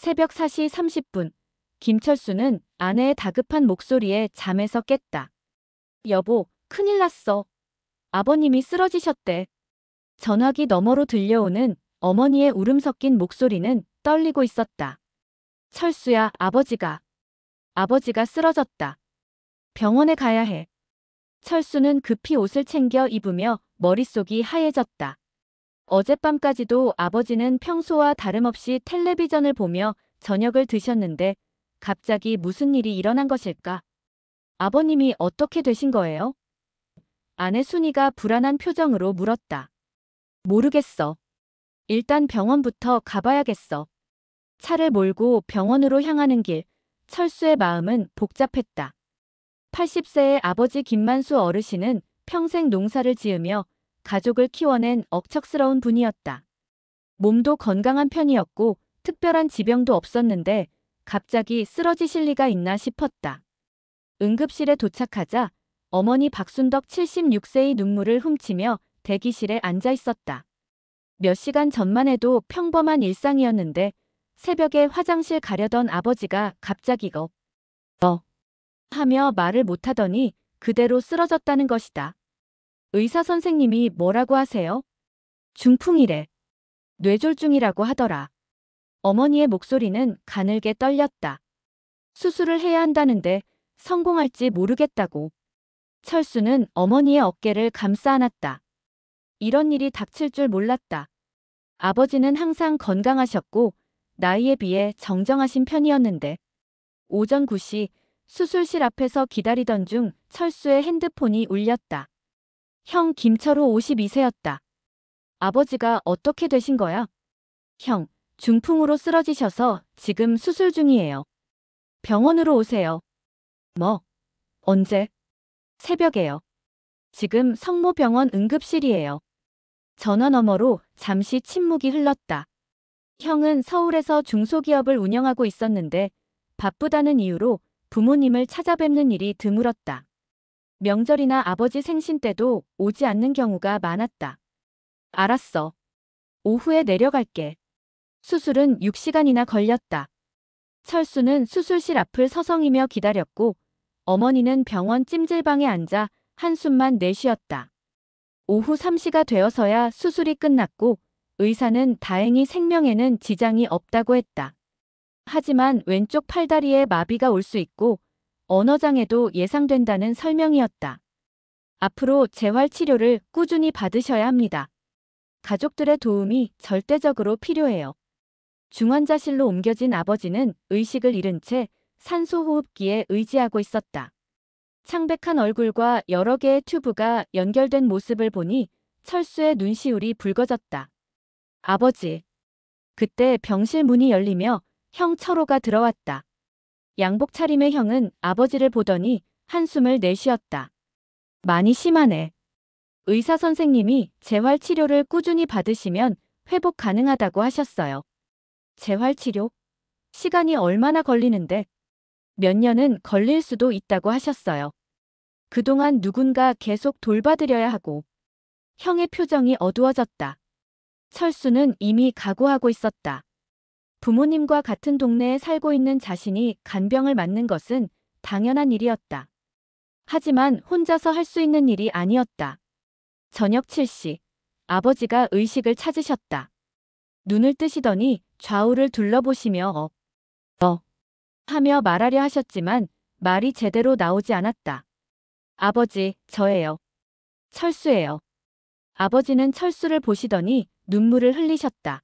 새벽 4시 30분, 김철수는 아내의 다급한 목소리에 잠에서 깼다. 여보, 큰일 났어. 아버님이 쓰러지셨대. 전화기 너머로 들려오는 어머니의 울음 섞인 목소리는 떨리고 있었다. 철수야, 아버지가 쓰러졌다. 병원에 가야 해. 철수는 급히 옷을 챙겨 입으며 머릿속이 하얘졌다. 어젯밤까지도 아버지는 평소와 다름없이 텔레비전을 보며 저녁을 드셨는데 갑자기 무슨 일이 일어난 것일까? 아버님이 어떻게 되신 거예요? 아내 순이가 불안한 표정으로 물었다. 모르겠어. 일단 병원부터 가봐야겠어. 차를 몰고 병원으로 향하는 길, 철수의 마음은 복잡했다. 80세의 아버지 김만수 어르신은 평생 농사를 지으며 가족을 키워낸 억척스러운 분이었다. 몸도 건강한 편이었고 특별한 지병도 없었는데 갑자기 쓰러지실 리가 있나 싶었다. 응급실에 도착하자 어머니 박순덕 76세의 눈물을 훔치며 대기실에 앉아 있었다. 몇 시간 전만 해도 평범한 일상이었는데 새벽에 화장실 가려던 아버지가 갑자기 하며 말을 못하더니 그대로 쓰러졌다는 것이다. 의사 선생님이 뭐라고 하세요? 중풍이래. 뇌졸중이라고 하더라. 어머니의 목소리는 가늘게 떨렸다. 수술을 해야 한다는데 성공할지 모르겠다고. 철수는 어머니의 어깨를 감싸 안았다. 이런 일이 닥칠 줄 몰랐다. 아버지는 항상 건강하셨고 나이에 비해 정정하신 편이었는데 오전 9시 수술실 앞에서 기다리던 중 철수의 핸드폰이 울렸다. 형 김철호 52세였다. 아버지가 어떻게 되신 거야? 형, 중풍으로 쓰러지셔서 지금 수술 중이에요. 병원으로 오세요. 뭐? 언제? 새벽에요. 지금 성모병원 응급실이에요. 전화 너머로 잠시 침묵이 흘렀다. 형은 서울에서 중소기업을 운영하고 있었는데 바쁘다는 이유로 부모님을 찾아뵙는 일이 드물었다. 명절이나 아버지 생신 때도 오지 않는 경우가 많았다. 알았어. 오후에 내려갈게. 수술은 6시간이나 걸렸다. 철수는 수술실 앞을 서성이며 기다렸고 어머니는 병원 찜질방에 앉아 한숨만 내쉬었다. 오후 3시가 되어서야 수술이 끝났고 의사는 다행히 생명에는 지장이 없다고 했다. 하지만 왼쪽 팔다리에 마비가 올 수 있고 언어장애도 예상된다는 설명이었다. 앞으로 재활치료를 꾸준히 받으셔야 합니다. 가족들의 도움이 절대적으로 필요해요. 중환자실로 옮겨진 아버지는 의식을 잃은 채 산소호흡기에 의지하고 있었다. 창백한 얼굴과 여러 개의 튜브가 연결된 모습을 보니 철수의 눈시울이 붉어졌다. 아버지. 그때 병실 문이 열리며 형 철호가 들어왔다. 양복 차림의 형은 아버지를 보더니 한숨을 내쉬었다. 많이 심하네. 의사 선생님이 재활치료를 꾸준히 받으시면 회복 가능하다고 하셨어요. 재활치료? 시간이 얼마나 걸리는데? 몇 년은 걸릴 수도 있다고 하셨어요. 그동안 누군가 계속 돌봐드려야 하고. 형의 표정이 어두워졌다. 철수는 이미 각오하고 있었다. 부모님과 같은 동네에 살고 있는 자신이 간병을 맡는 것은 당연한 일이었다. 하지만 혼자서 할 수 있는 일이 아니었다. 저녁 7시, 아버지가 의식을 찾으셨다. 눈을 뜨시더니 좌우를 둘러보시며 하며 말하려 하셨지만 말이 제대로 나오지 않았다. 아버지, 저예요. 철수예요. 아버지는 철수를 보시더니 눈물을 흘리셨다.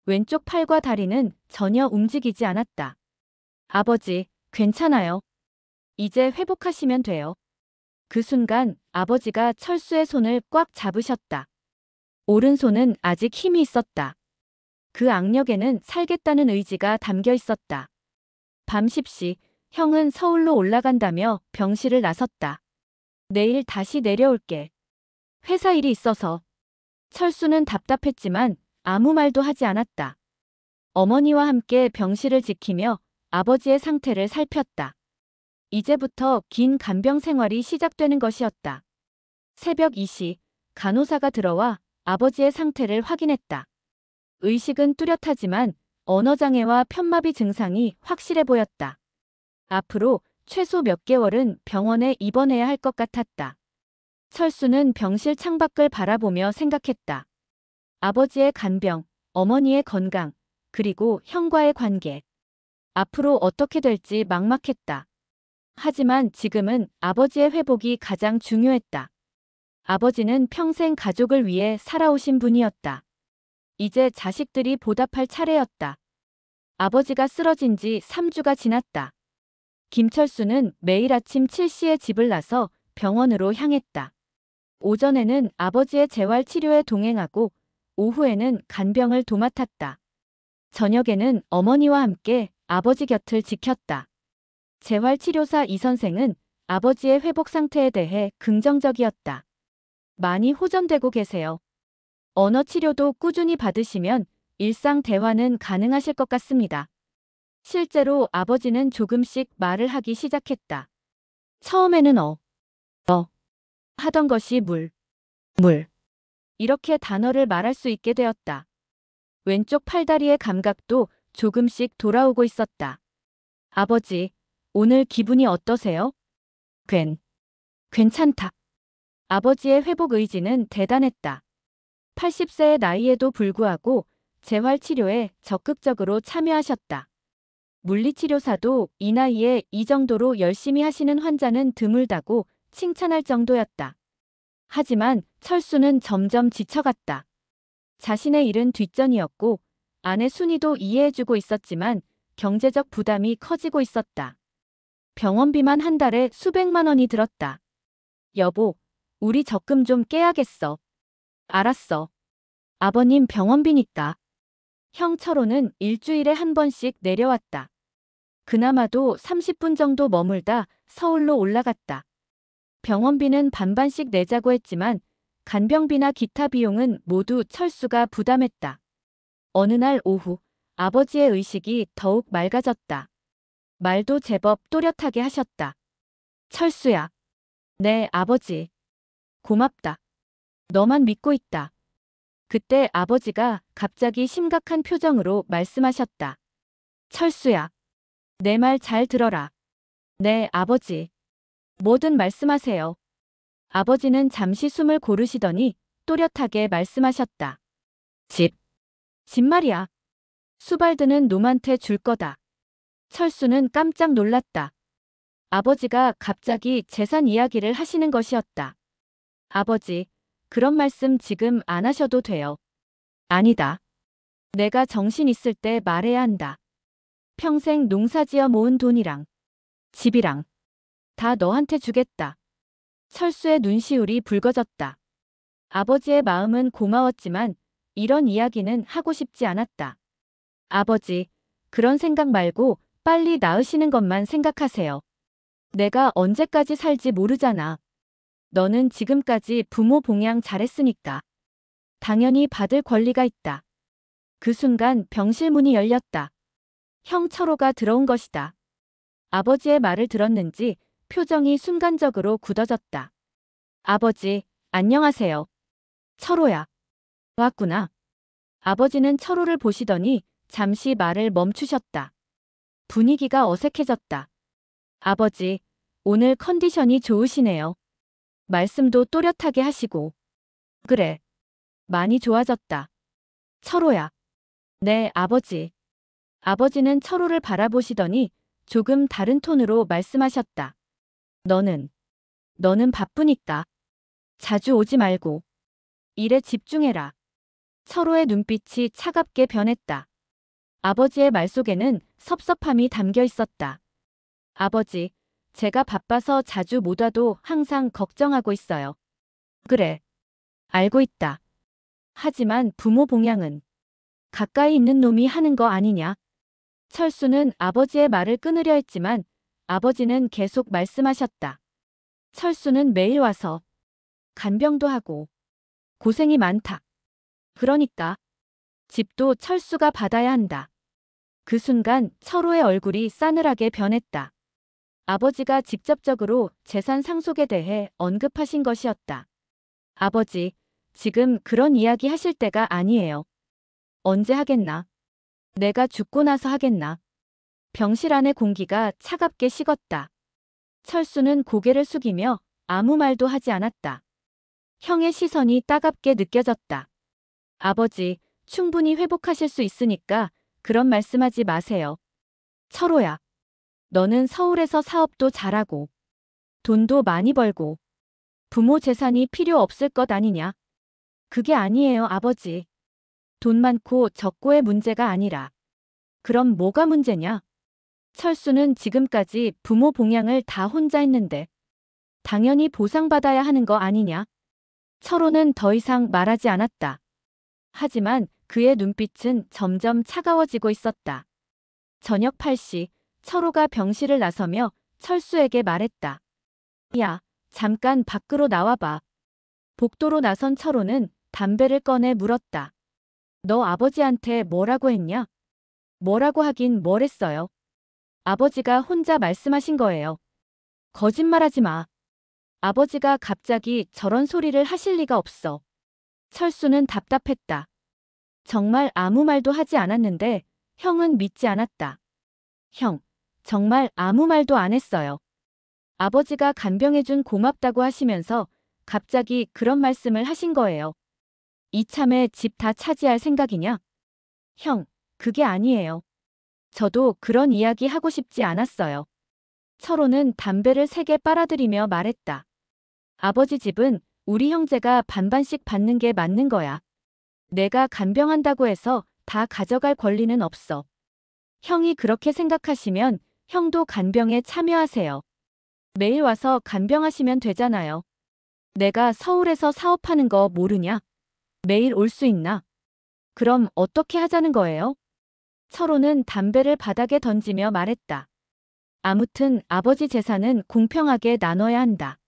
왼쪽 팔과 다리는 전혀 움직이지 않았다. 아버지, 괜찮아요. 이제 회복하시면 돼요. 그 순간 아버지가 철수의 손을 꽉 잡으셨다. 오른손은 아직 힘이 있었다. 그 악력에는 살겠다는 의지가 담겨 있었다. 밤 10시, 형은 서울로 올라간다며 병실을 나섰다. 내일 다시 내려올게. 회사 일이 있어서. 철수는 답답했지만 아무 말도 하지 않았다. 어머니와 함께 병실을 지키며 아버지의 상태를 살폈다. 이제부터 긴 간병 생활이 시작되는 것이었다. 새벽 2시, 간호사가 들어와 아버지의 상태를 확인했다. 의식은 뚜렷하지만 언어장애와 편마비 증상이 확실해 보였다. 앞으로 최소 몇 개월은 병원에 입원해야 할 것 같았다. 철수는 병실 창밖을 바라보며 생각했다. 아버지의 간병, 어머니의 건강, 그리고 형과의 관계. 앞으로 어떻게 될지 막막했다. 하지만 지금은 아버지의 회복이 가장 중요했다. 아버지는 평생 가족을 위해 살아오신 분이었다. 이제 자식들이 보답할 차례였다. 아버지가 쓰러진 지 3주가 지났다. 김철수는 매일 아침 7시에 집을 나서 병원으로 향했다. 오전에는 아버지의 재활치료에 동행하고 오후에는 간병을 도맡았다. 저녁에는 어머니와 함께 아버지 곁을 지켰다. 재활치료사 이 선생은 아버지의 회복 상태에 대해 긍정적이었다. 많이 호전되고 계세요. 언어 치료도 꾸준히 받으시면 일상 대화는 가능하실 것 같습니다. 실제로 아버지는 조금씩 말을 하기 시작했다. 처음에는 하던 것이 물, 이렇게 단어를 말할 수 있게 되었다. 왼쪽 팔다리의 감각도 조금씩 돌아오고 있었다. 아버지, 오늘 기분이 어떠세요? 괜찮다. 아버지의 회복 의지는 대단했다. 80세의 나이에도 불구하고 재활치료에 적극적으로 참여하셨다. 물리치료사도 이 나이에 이 정도로 열심히 하시는 환자는 드물다고 칭찬할 정도였다. 하지만 철수는 점점 지쳐갔다. 자신의 일은 뒷전이었고 아내 순이도 이해해주고 있었지만 경제적 부담이 커지고 있었다. 병원비만 한 달에 수백만 원이 들었다. 여보, 우리 적금 좀 깨야겠어. 알았어. 아버님 병원비니까. 형 철호는 일주일에 한 번씩 내려왔다. 그나마도 30분 정도 머물다 서울로 올라갔다. 병원비는 반반씩 내자고 했지만 간병비나 기타 비용은 모두 철수가 부담했다. 어느 날 오후 아버지의 의식이 더욱 맑아졌다. 말도 제법 또렷하게 하셨다. 철수야. 네, 아버지. 고맙다. 너만 믿고 있다. 그때 아버지가 갑자기 심각한 표정으로 말씀하셨다. 철수야. 내 말 잘 들어라. 네, 아버지. 뭐든 말씀하세요. 아버지는 잠시 숨을 고르시더니 또렷하게 말씀하셨다. 집 말이야. 수발드는 놈한테 줄 거다. 철수는 깜짝 놀랐다. 아버지가 갑자기 재산 이야기를 하시는 것이었다. 아버지, 그런 말씀 지금 안 하셔도 돼요. 아니다. 내가 정신 있을 때 말해야 한다. 평생 농사지어 모은 돈이랑 집이랑 다 너한테 주겠다. 철수의 눈시울이 붉어졌다. 아버지의 마음은 고마웠지만 이런 이야기는 하고 싶지 않았다. 아버지, 그런 생각 말고 빨리 나으시는 것만 생각하세요. 내가 언제까지 살지 모르잖아. 너는 지금까지 부모 봉양 잘했으니까. 당연히 받을 권리가 있다. 그 순간 병실 문이 열렸다. 형 철호가 들어온 것이다. 아버지의 말을 들었는지 표정이 순간적으로 굳어졌다. 아버지, 안녕하세요. 철호야. 왔구나. 아버지는 철호를 보시더니 잠시 말을 멈추셨다. 분위기가 어색해졌다. 아버지, 오늘 컨디션이 좋으시네요. 말씀도 또렷하게 하시고. 그래. 많이 좋아졌다. 철호야. 네, 아버지. 아버지는 철호를 바라보시더니 조금 다른 톤으로 말씀하셨다. 너는 바쁘니까. 자주 오지 말고. 일에 집중해라. 철호의 눈빛이 차갑게 변했다. 아버지의 말 속에는 섭섭함이 담겨 있었다. 아버지, 제가 바빠서 자주 못 와도 항상 걱정하고 있어요. 그래. 알고 있다. 하지만 부모 봉양은 가까이 있는 놈이 하는 거 아니냐? 철수는 아버지의 말을 끊으려 했지만 아버지는 계속 말씀하셨다. 철수는 매일 와서 간병도 하고 고생이 많다. 그러니까 집도 철수가 받아야 한다. 그 순간 철호의 얼굴이 싸늘하게 변했다. 아버지가 직접적으로 재산 상속에 대해 언급하신 것이었다. 아버지, 지금 그런 이야기 하실 때가 아니에요. 언제 하겠나? 내가 죽고 나서 하겠나. 병실 안의 공기가 차갑게 식었다. 철수는 고개를 숙이며 아무 말도 하지 않았다. 형의 시선이 따갑게 느껴졌다. 아버지, 충분히 회복하실 수 있으니까 그런 말씀하지 마세요. 철호야, 너는 서울에서 사업도 잘하고 돈도 많이 벌고 부모 재산이 필요 없을 것 아니냐? 그게 아니에요, 아버지. 돈 많고 적고의 문제가 아니라. 그럼 뭐가 문제냐? 철수는 지금까지 부모 봉양을 다 혼자 했는데 당연히 보상받아야 하는 거 아니냐? 철호는 더 이상 말하지 않았다. 하지만 그의 눈빛은 점점 차가워지고 있었다. 저녁 8시, 철호가 병실을 나서며 철수에게 말했다. 야, 잠깐 밖으로 나와봐. 복도로 나선 철호는 담배를 꺼내 물었다. 너 아버지한테 뭐라고 했냐? 뭐라고 하긴 뭘 했어요. 아버지가 혼자 말씀하신 거예요. 거짓말하지 마. 아버지가 갑자기 저런 소리를 하실 리가 없어. 철수는 답답했다. 정말 아무 말도 하지 않았는데 형은 믿지 않았다. 형, 정말 아무 말도 안 했어요. 아버지가 간병해준 고맙다고 하시면서 갑자기 그런 말씀을 하신 거예요. 이참에 집 다 차지할 생각이냐? 형, 그게 아니에요. 저도 그런 이야기 하고 싶지 않았어요. 철호는 담배를 3개 빨아들이며 말했다. 아버지 집은 우리 형제가 반반씩 받는 게 맞는 거야. 내가 간병한다고 해서 다 가져갈 권리는 없어. 형이 그렇게 생각하시면 형도 간병에 참여하세요. 매일 와서 간병하시면 되잖아요. 내가 서울에서 사업하는 거 모르냐? 매일 올 수 있나? 그럼 어떻게 하자는 거예요? 철호는 담배를 바닥에 던지며 말했다. 아무튼 아버지 재산은 공평하게 나눠야 한다.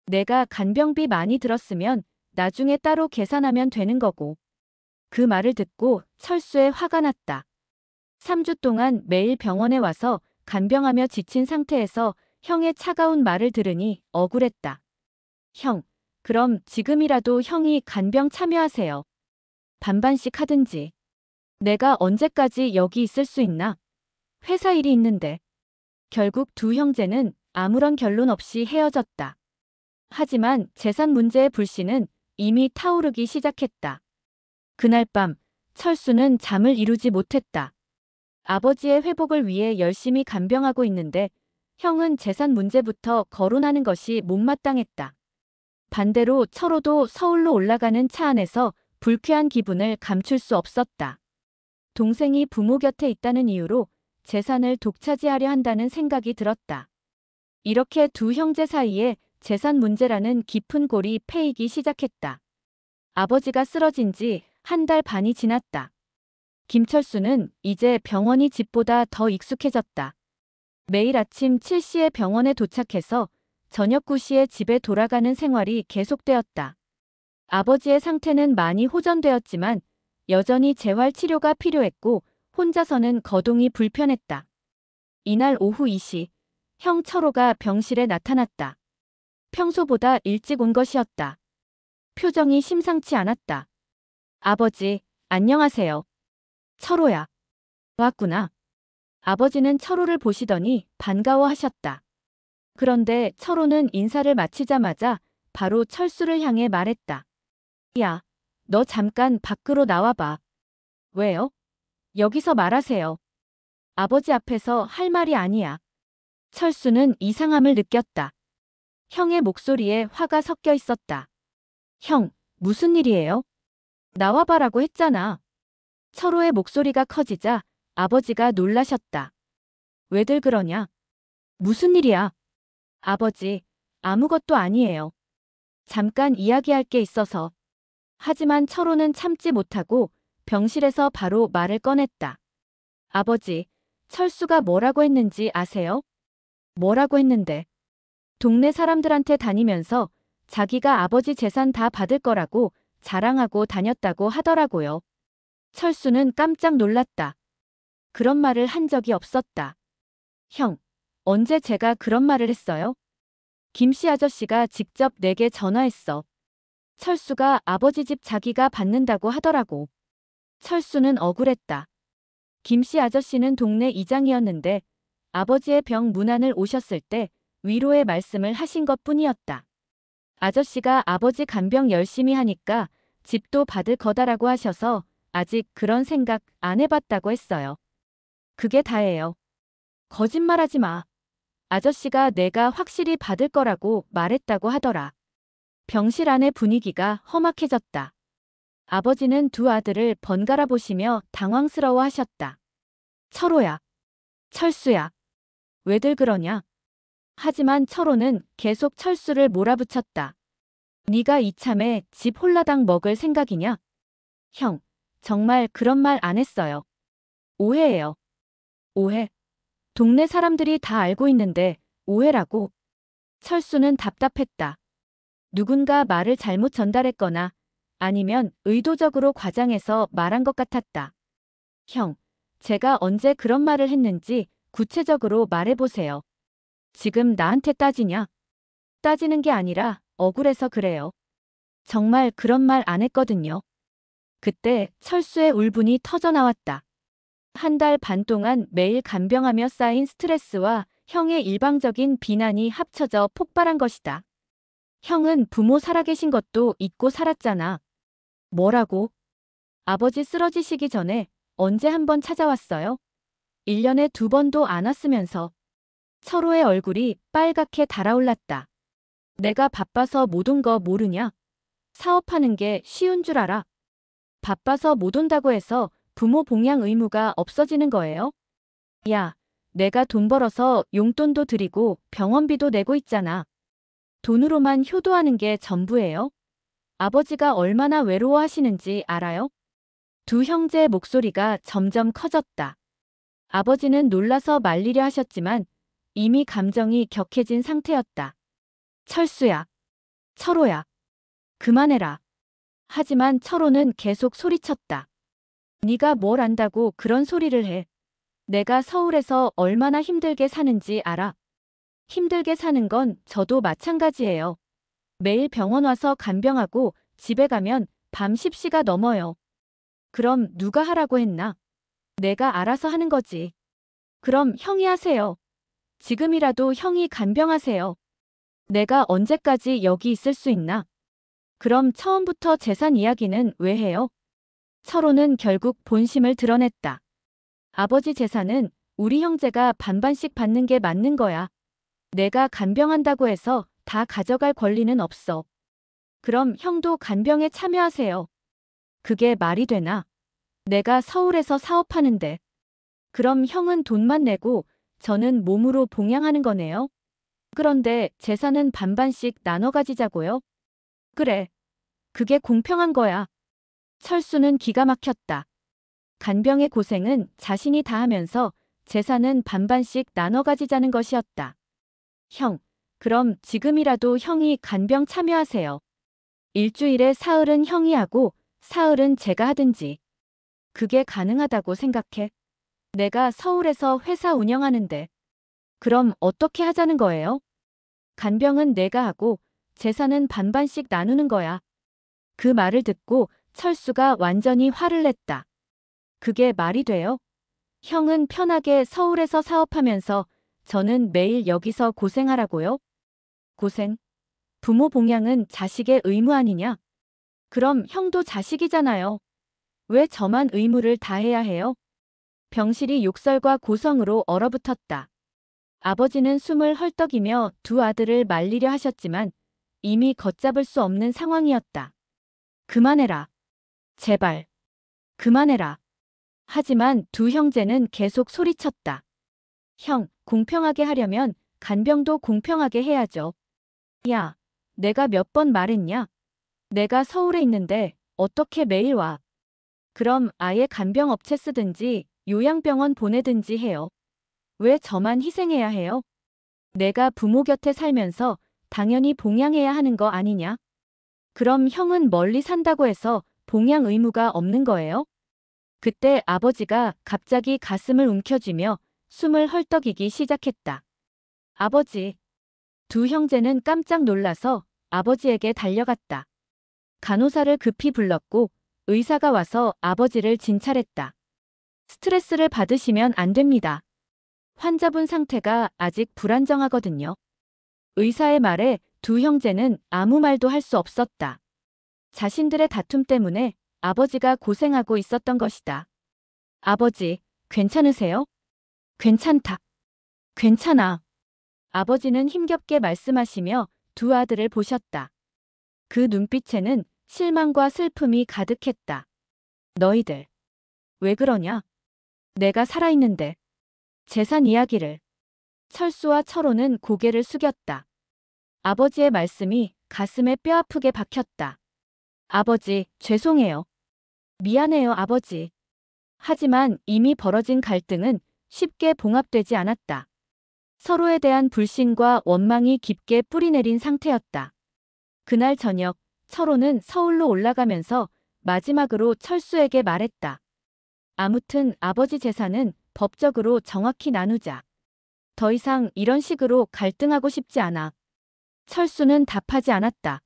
내가 간병비 많이 들었으면 나중에 따로 계산하면 되는 거고. 그 말을 듣고 철수에 화가 났다. 3주 동안 매일 병원에 와서 간병하며 지친 상태에서 형의 차가운 말을 들으니 억울했다. 형, 그럼 지금이라도 형이 간병 참여하세요. 반반씩 하든지. 내가 언제까지 여기 있을 수 있나? 회사 일이 있는데. 결국 두 형제는 아무런 결론 없이 헤어졌다. 하지만 재산 문제의 불씨는 이미 타오르기 시작했다. 그날 밤, 철수는 잠을 이루지 못했다. 아버지의 회복을 위해 열심히 간병하고 있는데 형은 재산 문제부터 거론하는 것이 못마땅했다. 반대로 철호도 서울로 올라가는 차 안에서 불쾌한 기분을 감출 수 없었다. 동생이 부모 곁에 있다는 이유로 재산을 독차지하려 한다는 생각이 들었다. 이렇게 두 형제 사이에 재산 문제라는 깊은 골이 패이기 시작했다. 아버지가 쓰러진 지 1달 반이 지났다. 김철수는 이제 병원이 집보다 더 익숙해졌다. 매일 아침 7시에 병원에 도착해서 저녁 9시에 집에 돌아가는 생활이 계속되었다. 아버지의 상태는 많이 호전되었지만 여전히 재활 치료가 필요했고 혼자서는 거동이 불편했다. 이날 오후 2시, 형 철호가 병실에 나타났다. 평소보다 일찍 온 것이었다. 표정이 심상치 않았다. 아버지, 안녕하세요. 철호야. 왔구나. 아버지는 철호를 보시더니 반가워하셨다. 그런데 철호는 인사를 마치자마자 바로 철수를 향해 말했다. 야, 너 잠깐 밖으로 나와봐. 왜요? 여기서 말하세요. 아버지 앞에서 할 말이 아니야. 철수는 이상함을 느꼈다. 형의 목소리에 화가 섞여 있었다. 형, 무슨 일이에요? 나와봐라고 했잖아. 철호의 목소리가 커지자 아버지가 놀라셨다. 왜들 그러냐? 무슨 일이야? 아버지, 아무것도 아니에요. 잠깐 이야기할 게 있어서. 하지만 철호는 참지 못하고 병실에서 바로 말을 꺼냈다. 아버지, 철수가 뭐라고 했는지 아세요? 뭐라고 했는데? 동네 사람들한테 다니면서 자기가 아버지 재산 다 받을 거라고 자랑하고 다녔다고 하더라고요. 철수는 깜짝 놀랐다. 그런 말을 한 적이 없었다. 형, 언제 제가 그런 말을 했어요? 김씨 아저씨가 직접 내게 전화했어. 철수가 아버지 집 자기가 받는다고 하더라고. 철수는 억울했다. 김씨 아저씨는 동네 이장이었는데 아버지의 병 문안을 오셨을 때 위로의 말씀을 하신 것뿐이었다. 아저씨가 아버지 간병 열심히 하니까 집도 받을 거다라고 하셔서 아직 그런 생각 안 해봤다고 했어요. 그게 다예요. 거짓말하지 마. 아저씨가 내가 확실히 받을 거라고 말했다고 하더라. 병실 안의 분위기가 험악해졌다. 아버지는 두 아들을 번갈아 보시며 당황스러워 하셨다. 철호야. 철수야. 왜들 그러냐? 하지만 철호는 계속 철수를 몰아붙였다. 네가 이참에 집 홀라당 먹을 생각이냐? 형, 정말 그런 말 안 했어요. 오해예요. 오해. 동네 사람들이 다 알고 있는데 오해라고. 철수는 답답했다. 누군가 말을 잘못 전달했거나 아니면 의도적으로 과장해서 말한 것 같았다. 형, 제가 언제 그런 말을 했는지 구체적으로 말해보세요. 지금 나한테 따지냐? 따지는 게 아니라 억울해서 그래요. 정말 그런 말 안 했거든요. 그때 철수의 울분이 터져나왔다. 한 달 반 동안 매일 간병하며 쌓인 스트레스와 형의 일방적인 비난이 합쳐져 폭발한 것이다. 형은 부모 살아계신 것도 잊고 살았잖아. 뭐라고? 아버지 쓰러지시기 전에 언제 한 번 찾아왔어요? 1년에 2번도 안 왔으면서. 철호의 얼굴이 빨갛게 달아올랐다. 내가 바빠서 못 온 거 모르냐? 사업하는 게 쉬운 줄 알아. 바빠서 못 온다고 해서 부모 봉양 의무가 없어지는 거예요? 야, 내가 돈 벌어서 용돈도 드리고 병원비도 내고 있잖아. 돈으로만 효도하는 게 전부예요? 아버지가 얼마나 외로워하시는지 알아요? 두 형제의 목소리가 점점 커졌다. 아버지는 놀라서 말리려 하셨지만 이미 감정이 격해진 상태였다. 철수야. 철호야. 그만해라. 하지만 철호는 계속 소리쳤다. 네가 뭘 안다고 그런 소리를 해. 내가 서울에서 얼마나 힘들게 사는지 알아. 힘들게 사는 건 저도 마찬가지예요. 매일 병원 와서 간병하고 집에 가면 밤 10시가 넘어요. 그럼 누가 하라고 했나? 내가 알아서 하는 거지. 그럼 형이 하세요. 지금이라도 형이 간병하세요. 내가 언제까지 여기 있을 수 있나? 그럼 처음부터 재산 이야기는 왜 해요? 철호는 결국 본심을 드러냈다. 아버지 재산은 우리 형제가 반반씩 받는 게 맞는 거야. 내가 간병한다고 해서 다 가져갈 권리는 없어. 그럼 형도 간병에 참여하세요. 그게 말이 되나? 내가 서울에서 사업하는데. 그럼 형은 돈만 내고 저는 몸으로 봉양하는 거네요. 그런데 재산은 반반씩 나눠 가지자고요? 그래. 그게 공평한 거야. 철수는 기가 막혔다. 간병의 고생은 자신이 다 하면서 재산은 반반씩 나눠 가지자는 것이었다. 형, 그럼 지금이라도 형이 간병 참여하세요. 일주일에 사흘은 형이 하고 사흘은 제가 하든지. 그게 가능하다고 생각해? 내가 서울에서 회사 운영하는데. 그럼 어떻게 하자는 거예요? 간병은 내가 하고 재산은 반반씩 나누는 거야. 그 말을 듣고 철수가 완전히 화를 냈다. 그게 말이 돼요? 형은 편하게 서울에서 사업하면서 저는 매일 여기서 고생하라고요? 고생? 부모 봉양은 자식의 의무 아니냐? 그럼 형도 자식이잖아요. 왜 저만 의무를 다해야 해요? 병실이 욕설과 고성으로 얼어붙었다. 아버지는 숨을 헐떡이며 두 아들을 말리려 하셨지만 이미 걷잡을 수 없는 상황이었다. 그만해라. 제발. 그만해라. 하지만 두 형제는 계속 소리쳤다. 형, 공평하게 하려면 간병도 공평하게 해야죠. 야, 내가 몇 번 말했냐? 내가 서울에 있는데 어떻게 매일 와? 그럼 아예 간병업체 쓰든지 요양병원 보내든지 해요. 왜 저만 희생해야 해요? 내가 부모 곁에 살면서 당연히 봉양해야 하는 거 아니냐? 그럼 형은 멀리 산다고 해서 봉양 의무가 없는 거예요? 그때 아버지가 갑자기 가슴을 움켜쥐며 숨을 헐떡이기 시작했다. 아버지. 두 형제는 깜짝 놀라서 아버지에게 달려갔다. 간호사를 급히 불렀고 의사가 와서 아버지를 진찰했다. 스트레스를 받으시면 안 됩니다. 환자분 상태가 아직 불안정하거든요. 의사의 말에 두 형제는 아무 말도 할 수 없었다. 자신들의 다툼 때문에 아버지가 고생하고 있었던 것이다. 아버지, 괜찮으세요? 괜찮다. 괜찮아. 아버지는 힘겹게 말씀하시며 두 아들을 보셨다. 그 눈빛에는 실망과 슬픔이 가득했다. 너희들, 왜 그러냐? 내가 살아있는데. 재산 이야기를. 철수와 철호는 고개를 숙였다. 아버지의 말씀이 가슴에 뼈아프게 박혔다. 아버지, 죄송해요. 미안해요, 아버지. 하지만 이미 벌어진 갈등은 쉽게 봉합되지 않았다. 서로에 대한 불신과 원망이 깊게 뿌리내린 상태였다. 그날 저녁, 철호는 서울로 올라가면서 마지막으로 철수에게 말했다. 아무튼 아버지 재산은 법적으로 정확히 나누자. 더 이상 이런 식으로 갈등하고 싶지 않아. 철수는 답하지 않았다.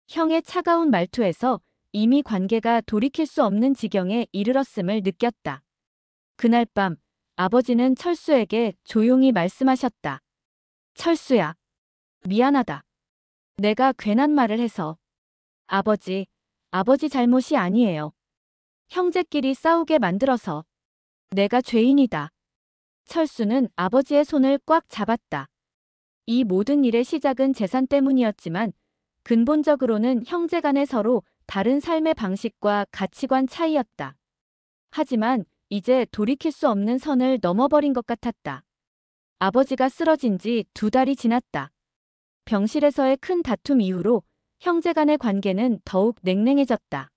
형의 차가운 말투에서 이미 관계가 돌이킬 수 없는 지경에 이르렀음을 느꼈다. 그날 밤 아버지는 철수에게 조용히 말씀하셨다. 철수야, 미안하다. 내가 괜한 말을 해서. 아버지 잘못이 아니에요. 형제끼리 싸우게 만들어서. 내가 죄인이다. 철수는 아버지의 손을 꽉 잡았다. 이 모든 일의 시작은 재산 때문이었지만 근본적으로는 형제간의 서로 다른 삶의 방식과 가치관 차이였다. 하지만 이제 돌이킬 수 없는 선을 넘어버린 것 같았다. 아버지가 쓰러진 지 2달이 지났다. 병실에서의 큰 다툼 이후로 형제간의 관계는 더욱 냉랭해졌다.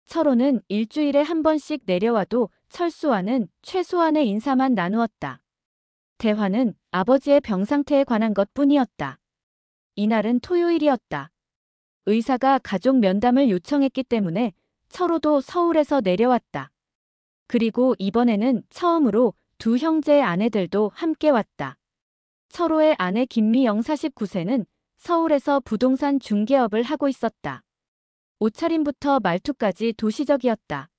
철호는 일주일에 한 번씩 내려와도 철수와는 최소한의 인사만 나누었다. 대화는 아버지의 병 상태에 관한 것뿐이었다. 이날은 토요일이었다. 의사가 가족 면담을 요청했기 때문에 철호도 서울에서 내려왔다. 그리고 이번에는 처음으로 두 형제의 아내들도 함께 왔다. 철호의 아내 김미영 49세는 서울에서 부동산 중개업을 하고 있었다. 옷차림부터 말투까지 도시적이었다.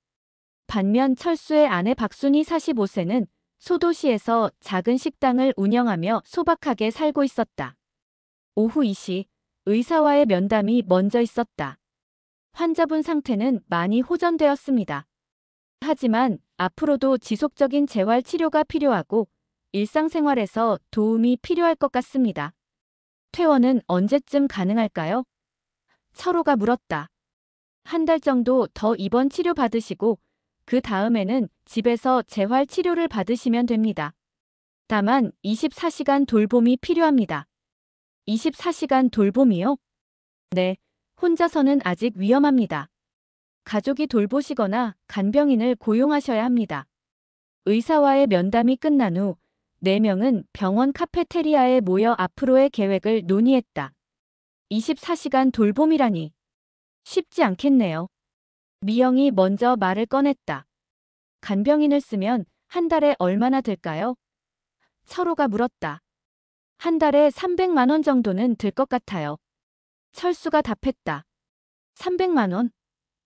반면 철수의 아내 박순희 45세는 소도시에서 작은 식당을 운영하며 소박하게 살고 있었다. 오후 2시, 의사와의 면담이 먼저 있었다. 환자분 상태는 많이 호전되었습니다. 하지만 앞으로도 지속적인 재활 치료가 필요하고 일상생활에서 도움이 필요할 것 같습니다. 퇴원은 언제쯤 가능할까요? 철호가 물었다. 1달 정도 더 입원 치료 받으시고 그 다음에는 집에서 재활 치료를 받으시면 됩니다. 다만 24시간 돌봄이 필요합니다. 24시간 돌봄이요? 네, 혼자서는 아직 위험합니다. 가족이 돌보시거나 간병인을 고용하셔야 합니다. 의사와의 면담이 끝난 후 4명은 병원 카페테리아에 모여 앞으로의 계획을 논의했다. 24시간 돌봄이라니 쉽지 않겠네요. 미영이 먼저 말을 꺼냈다. 간병인을 쓰면 1달에 얼마나 들까요? 철호가 물었다. 1달에 300만 원 정도는 들 것 같아요. 철수가 답했다. 300만 원?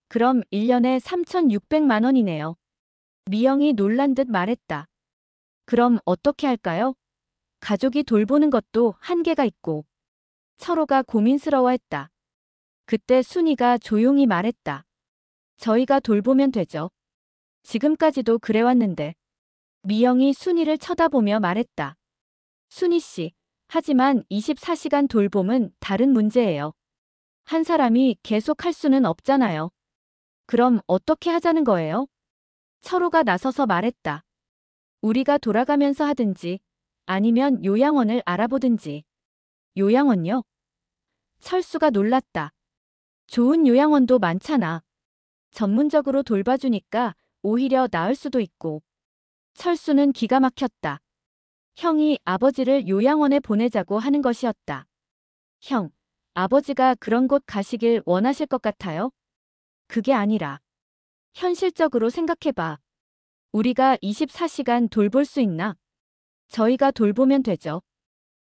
그럼 1년에 3,600만 원이네요. 미영이 놀란 듯 말했다. 그럼 어떻게 할까요? 가족이 돌보는 것도 한계가 있고. 철호가 고민스러워했다. 그때 순이가 조용히 말했다. 저희가 돌보면 되죠. 지금까지도 그래왔는데. 미영이 순이를 쳐다보며 말했다. 순이 씨, 하지만 24시간 돌봄은 다른 문제예요. 한 사람이 계속 할 수는 없잖아요. 그럼 어떻게 하자는 거예요? 철호가 나서서 말했다. 우리가 돌아가면서 하든지 아니면 요양원을 알아보든지. 요양원요? 철수가 놀랐다. 좋은 요양원도 많잖아. 전문적으로 돌봐주니까 오히려 나을 수도 있고. 철수는 기가 막혔다. 형이 아버지를 요양원에 보내자고 하는 것이었다. 형, 아버지가 그런 곳 가시길 원하실 것 같아요? 그게 아니라. 현실적으로 생각해봐. 우리가 24시간 돌볼 수 있나? 저희가 돌보면 되죠.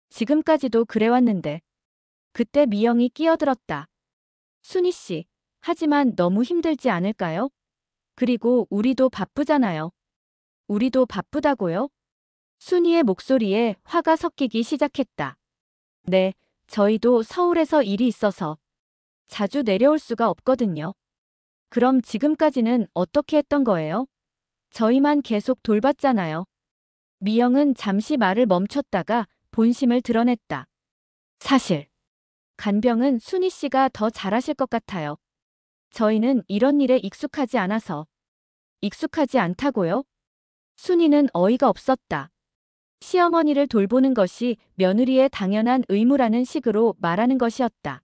지금까지도 그래왔는데. 그때 미영이 끼어들었다. 순희 씨, 하지만 너무 힘들지 않을까요? 그리고 우리도 바쁘잖아요. 우리도 바쁘다고요? 순이의 목소리에 화가 섞이기 시작했다. 네, 저희도 서울에서 일이 있어서 자주 내려올 수가 없거든요. 그럼 지금까지는 어떻게 했던 거예요? 저희만 계속 돌봤잖아요. 미영은 잠시 말을 멈췄다가 본심을 드러냈다. 사실, 간병은 순이 씨가 더 잘하실 것 같아요. 저희는 이런 일에 익숙하지 않아서. 익숙하지 않다고요? 순이는 어이가 없었다. 시어머니를 돌보는 것이 며느리의 당연한 의무라는 식으로 말하는 것이었다.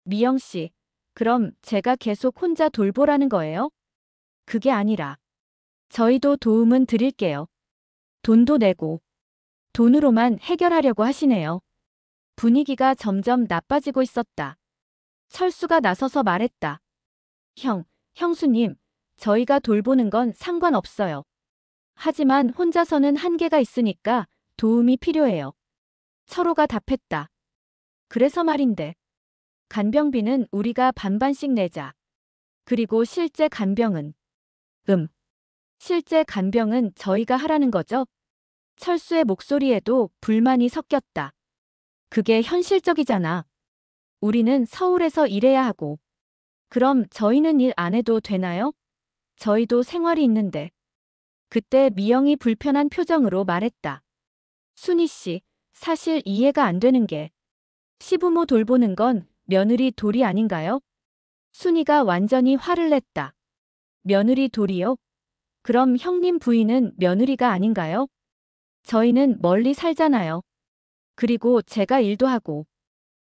미영 씨, 그럼 제가 계속 혼자 돌보라는 거예요? 그게 아니라 저희도 도움은 드릴게요. 돈도 내고 돈으로만 해결하려고 하시네요. 분위기가 점점 나빠지고 있었다. 철수가 나서서 말했다. 형수님, 저희가 돌보는 건 상관없어요. 하지만 혼자서는 한계가 있으니까 도움이 필요해요. 철호가 답했다. 그래서 말인데. 간병비는 우리가 반반씩 내자. 그리고 실제 간병은? 실제 간병은 저희가 하라는 거죠? 철수의 목소리에도 불만이 섞였다. 그게 현실적이잖아. 우리는 서울에서 일해야 하고. 그럼 저희는 일 안 해도 되나요? 저희도 생활이 있는데. 그때 미영이 불편한 표정으로 말했다. 순이 씨, 사실 이해가 안 되는 게 시부모 돌보는 건 며느리 돌이 아닌가요? 순이가 완전히 화를 냈다. 며느리 돌이요? 그럼 형님 부인은 며느리가 아닌가요? 저희는 멀리 살잖아요. 그리고 제가 일도 하고.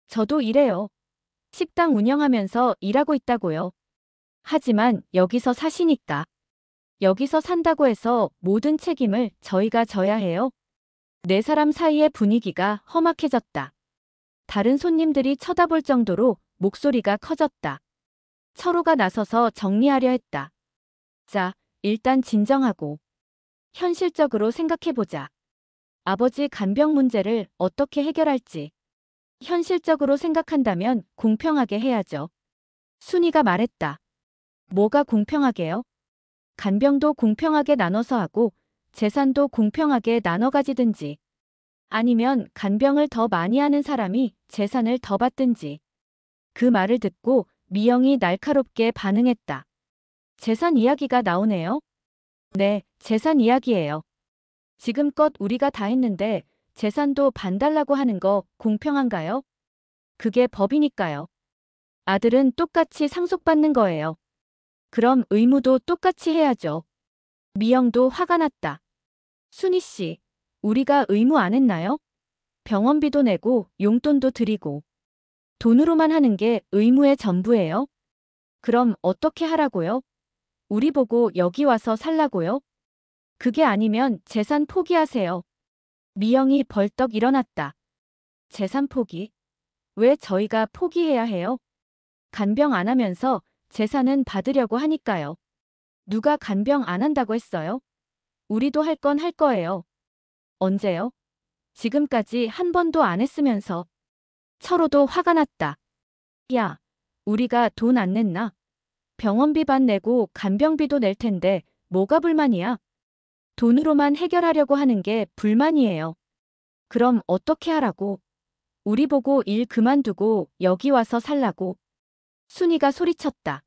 저도 일해요. 식당 운영하면서 일하고 있다고요. 하지만 여기서 사시니까. 여기서 산다고 해서 모든 책임을 저희가 져야 해요. 네 사람 사이의 분위기가 험악해졌다. 다른 손님들이 쳐다볼 정도로 목소리가 커졌다. 철호가 나서서 정리하려 했다. 자, 일단 진정하고 현실적으로 생각해보자. 아버지 간병 문제를 어떻게 해결할지. 현실적으로 생각한다면 공평하게 해야죠. 순이가 말했다. 뭐가 공평하게요? 간병도 공평하게 나눠서 하고 재산도 공평하게 나눠 가지든지 아니면 간병을 더 많이 하는 사람이 재산을 더 받든지. 그 말을 듣고 미영이 날카롭게 반응했다. 재산 이야기가 나오네요. 네, 재산 이야기예요. 지금껏 우리가 다 했는데 재산도 반 달라고 하는 거 공평한가요? 그게 법이니까요. 아들은 똑같이 상속받는 거예요. 그럼 의무도 똑같이 해야죠. 미영도 화가 났다. 순이 씨, 우리가 의무 안 했나요? 병원비도 내고 용돈도 드리고. 돈으로만 하는 게 의무의 전부예요? 그럼 어떻게 하라고요? 우리 보고 여기 와서 살라고요? 그게 아니면 재산 포기하세요. 미영이 벌떡 일어났다. 재산 포기? 왜 저희가 포기해야 해요? 간병 안 하면서 재산은 받으려고 하니까요. 누가 간병 안 한다고 했어요? 우리도 할 건 할 거예요. 언제요? 지금까지 한 번도 안 했으면서. 철호도 화가 났다. 야, 우리가 돈 안 냈나? 병원비 반 내고 간병비도 낼 텐데 뭐가 불만이야? 돈으로만 해결하려고 하는 게 불만이에요. 그럼 어떻게 하라고? 우리 보고 일 그만두고 여기 와서 살라고. 순이가 소리쳤다.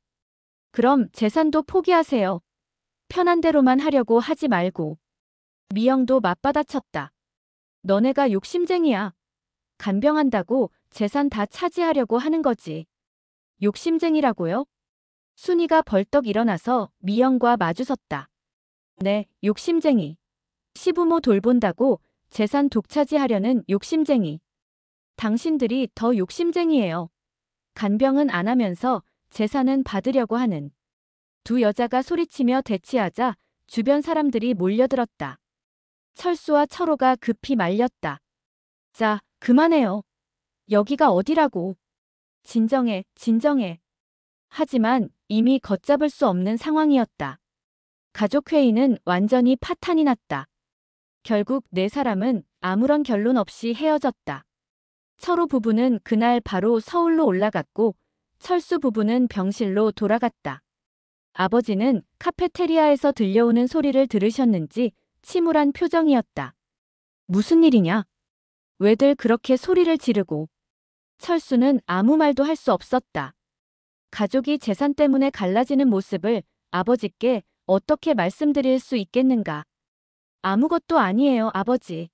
그럼 재산도 포기하세요. 편한 대로만 하려고 하지 말고. 미영도 맞받아쳤다. 너네가 욕심쟁이야. 간병한다고 재산 다 차지하려고 하는 거지. 욕심쟁이라고요? 순이가 벌떡 일어나서 미영과 마주섰다. 네, 욕심쟁이. 시부모 돌본다고 재산 독차지하려는 욕심쟁이. 당신들이 더 욕심쟁이에요. 간병은 안 하면서 재산은 받으려고 하는. 두 여자가 소리치며 대치하자 주변 사람들이 몰려들었다. 철수와 철호가 급히 말렸다. 자, 그만해요. 여기가 어디라고. 진정해, 진정해. 하지만 이미 걷잡을 수 없는 상황이었다. 가족회의는 완전히 파탄이 났다. 결국 네 사람은 아무런 결론 없이 헤어졌다. 철호 부부는 그날 바로 서울로 올라갔고 철수 부부는 병실로 돌아갔다. 아버지는 카페테리아에서 들려오는 소리를 들으셨는지 침울한 표정이었다. 무슨 일이냐? 왜들 그렇게 소리를 지르고. 철수는 아무 말도 할 수 없었다. 가족이 재산 때문에 갈라지는 모습을 아버지께 어떻게 말씀드릴 수 있겠는가? 아무것도 아니에요, 아버지.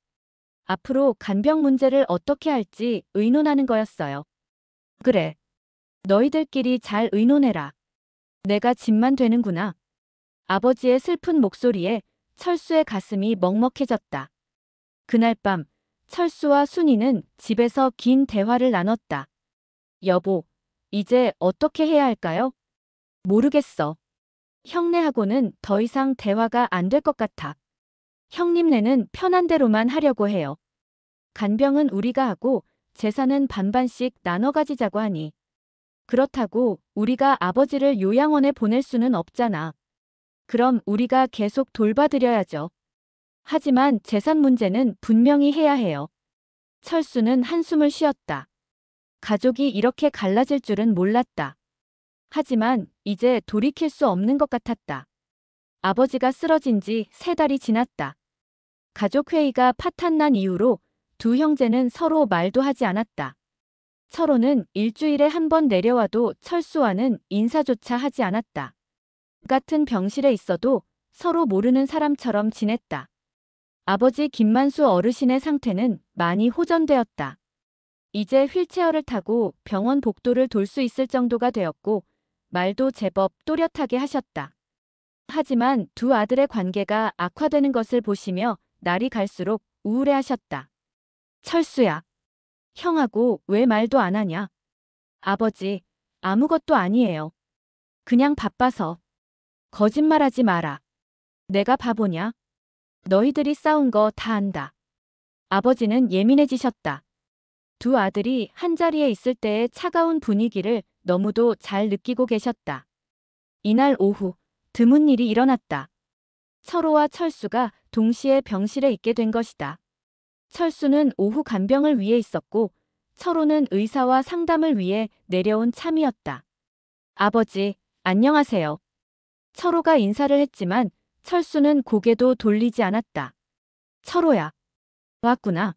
앞으로 간병 문제를 어떻게 할지 의논하는 거였어요. 그래. 너희들끼리 잘 의논해라. 내가 짐만 되는구나. 아버지의 슬픈 목소리에 철수의 가슴이 먹먹해졌다. 그날 밤 철수와 순이는 집에서 긴 대화를 나눴다. 여보, 이제 어떻게 해야 할까요? 모르겠어. 형네하고는 더 이상 대화가 안 될 것 같아. 형님네는 편한 대로만 하려고 해요. 간병은 우리가 하고 재산은 반반씩 나눠 가지자고 하니. 그렇다고 우리가 아버지를 요양원에 보낼 수는 없잖아. 그럼 우리가 계속 돌봐드려야죠. 하지만 재산 문제는 분명히 해야 해요. 철수는 한숨을 쉬었다. 가족이 이렇게 갈라질 줄은 몰랐다. 하지만 이제 돌이킬 수 없는 것 같았다. 아버지가 쓰러진 지 3달이 지났다. 가족회의가 파탄난 이후로 두 형제는 서로 말도 하지 않았다. 서로는 일주일에 한 번 내려와도 철수와는 인사조차 하지 않았다. 같은 병실에 있어도 서로 모르는 사람처럼 지냈다. 아버지 김만수 어르신의 상태는 많이 호전되었다. 이제 휠체어를 타고 병원 복도를 돌 수 있을 정도가 되었고 말도 제법 또렷하게 하셨다. 하지만 두 아들의 관계가 악화되는 것을 보시며 날이 갈수록 우울해하셨다. 철수야. 형하고 왜 말도 안 하냐? 아버지, 아무것도 아니에요. 그냥 바빠서. 거짓말하지 마라. 내가 바보냐? 너희들이 싸운 거 다 안다. 아버지는 예민해지셨다. 두 아들이 한자리에 있을 때의 차가운 분위기를 너무도 잘 느끼고 계셨다. 이날 오후 드문 일이 일어났다. 철호와 철수가 동시에 병실에 있게 된 것이다. 철수는 오후 간병을 위해 있었고 철호는 의사와 상담을 위해 내려온 참이었다. 아버지, 안녕하세요. 철호가 인사를 했지만 철수는 고개도 돌리지 않았다. 철호야. 왔구나.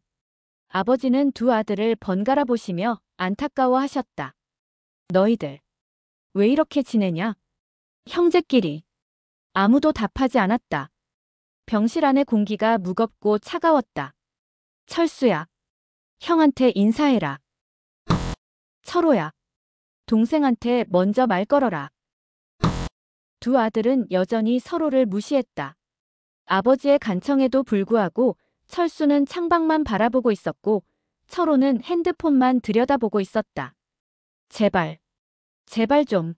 아버지는 두 아들을 번갈아 보시며 안타까워하셨다. 너희들, 왜 이렇게 지내냐? 형제끼리. 아무도 답하지 않았다. 병실 안의 공기가 무겁고 차가웠다. 철수야. 형한테 인사해라. 철호야. 동생한테 먼저 말 걸어라. 두 아들은 여전히 서로를 무시했다. 아버지의 간청에도 불구하고 철수는 창밖만 바라보고 있었고 철호는 핸드폰만 들여다보고 있었다. 제발, 제발 좀.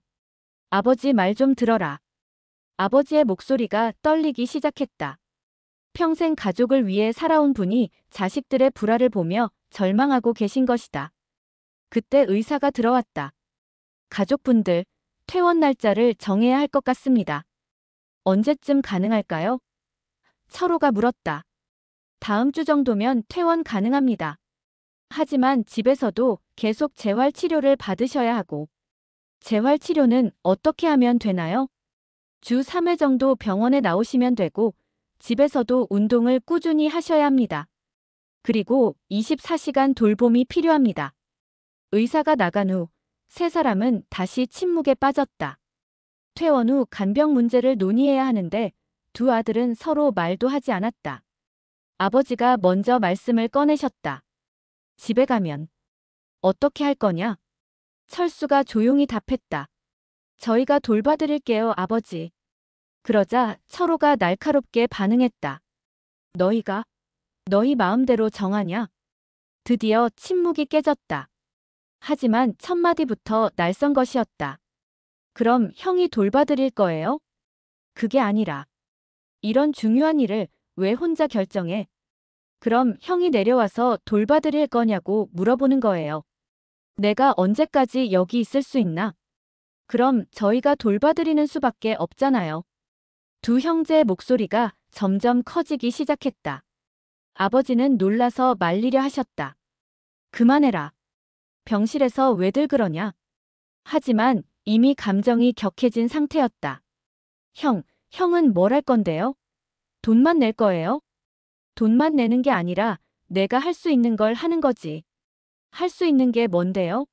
아버지 말 좀 들어라. 아버지의 목소리가 떨리기 시작했다. 평생 가족을 위해 살아온 분이 자식들의 불화를 보며 절망하고 계신 것이다. 그때 의사가 들어왔다. 가족분들, 퇴원 날짜를 정해야 할 것 같습니다. 언제쯤 가능할까요? 철호가 물었다. 다음 주 정도면 퇴원 가능합니다. 하지만 집에서도 계속 재활치료를 받으셔야 하고. 재활치료는 어떻게 하면 되나요? 주 3회 정도 병원에 나오시면 되고 집에서도 운동을 꾸준히 하셔야 합니다. 그리고 24시간 돌봄이 필요합니다. 의사가 나간 후 세 사람은 다시 침묵에 빠졌다. 퇴원 후 간병 문제를 논의해야 하는데 두 아들은 서로 말도 하지 않았다. 아버지가 먼저 말씀을 꺼내셨다. 집에 가면 어떻게 할 거냐? 철수가 조용히 답했다. 저희가 돌봐드릴게요, 아버지. 그러자 철호가 날카롭게 반응했다. 너희가? 너희 마음대로 정하냐? 드디어 침묵이 깨졌다. 하지만 첫 마디부터 낯선 것이었다. 그럼 형이 돌봐드릴 거예요? 그게 아니라. 이런 중요한 일을 왜 혼자 결정해? 그럼 형이 내려와서 돌봐드릴 거냐고 물어보는 거예요. 내가 언제까지 여기 있을 수 있나? 그럼 저희가 돌봐드리는 수밖에 없잖아요. 두 형제의 목소리가 점점 커지기 시작했다. 아버지는 놀라서 말리려 하셨다. 그만해라. 병실에서 왜들 그러냐? 하지만 이미 감정이 격해진 상태였다. 형은 뭘 할 건데요? 돈만 낼 거예요? 돈만 내는 게 아니라 내가 할 수 있는 걸 하는 거지. 할 수 있는 게 뭔데요?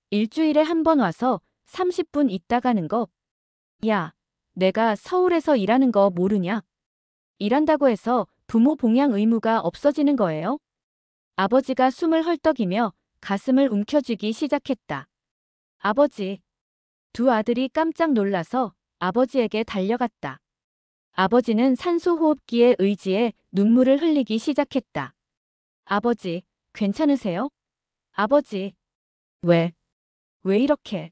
일주일에 한 번 와서 30분 있다 가는 거. 야, 내가 서울에서 일하는 거 모르냐? 일한다고 해서 부모 봉양 의무가 없어지는 거예요? 아버지가 숨을 헐떡이며 가슴을 움켜쥐기 시작했다. 아버지. 두 아들이 깜짝 놀라서 아버지에게 달려갔다. 아버지는 산소호흡기에 의지해 눈물을 흘리기 시작했다. 아버지, 괜찮으세요? 아버지. 왜 이렇게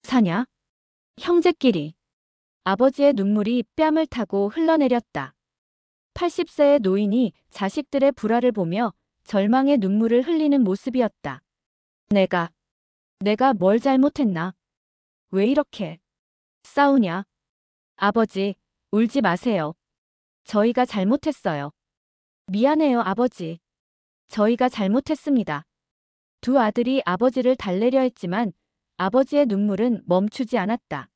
사냐? 형제끼리. 아버지의 눈물이 뺨을 타고 흘러내렸다. 80세의 노인이 자식들의 불화를 보며 절망의 눈물을 흘리는 모습이었다. 내가 뭘 잘못했나? 왜 이렇게 싸우냐? 아버지, 울지 마세요. 저희가 잘못했어요. 미안해요, 아버지. 저희가 잘못했습니다. 두 아들이 아버지를 달래려 했지만 아버지의 눈물은 멈추지 않았다.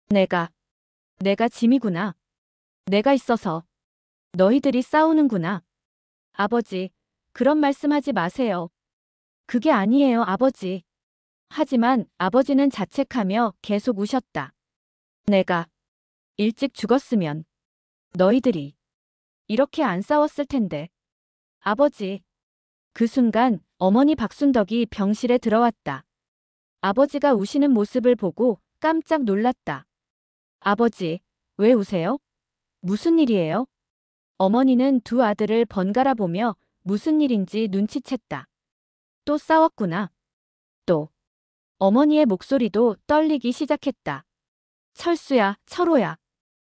내가 짐이구나. 내가 있어서 너희들이 싸우는구나. 아버지, 그런 말씀하지 마세요. 그게 아니에요, 아버지. 하지만 아버지는 자책하며 계속 우셨다. 내가 일찍 죽었으면 너희들이 이렇게 안 싸웠을 텐데. 아버지. 그 순간 어머니 박순덕이 병실에 들어왔다. 아버지가 우시는 모습을 보고 깜짝 놀랐다. 아버지, 왜 우세요? 무슨 일이에요? 어머니는 두 아들을 번갈아 보며 무슨 일인지 눈치챘다. 또 싸웠구나. 또. 어머니의 목소리도 떨리기 시작했다. 철수야, 철호야.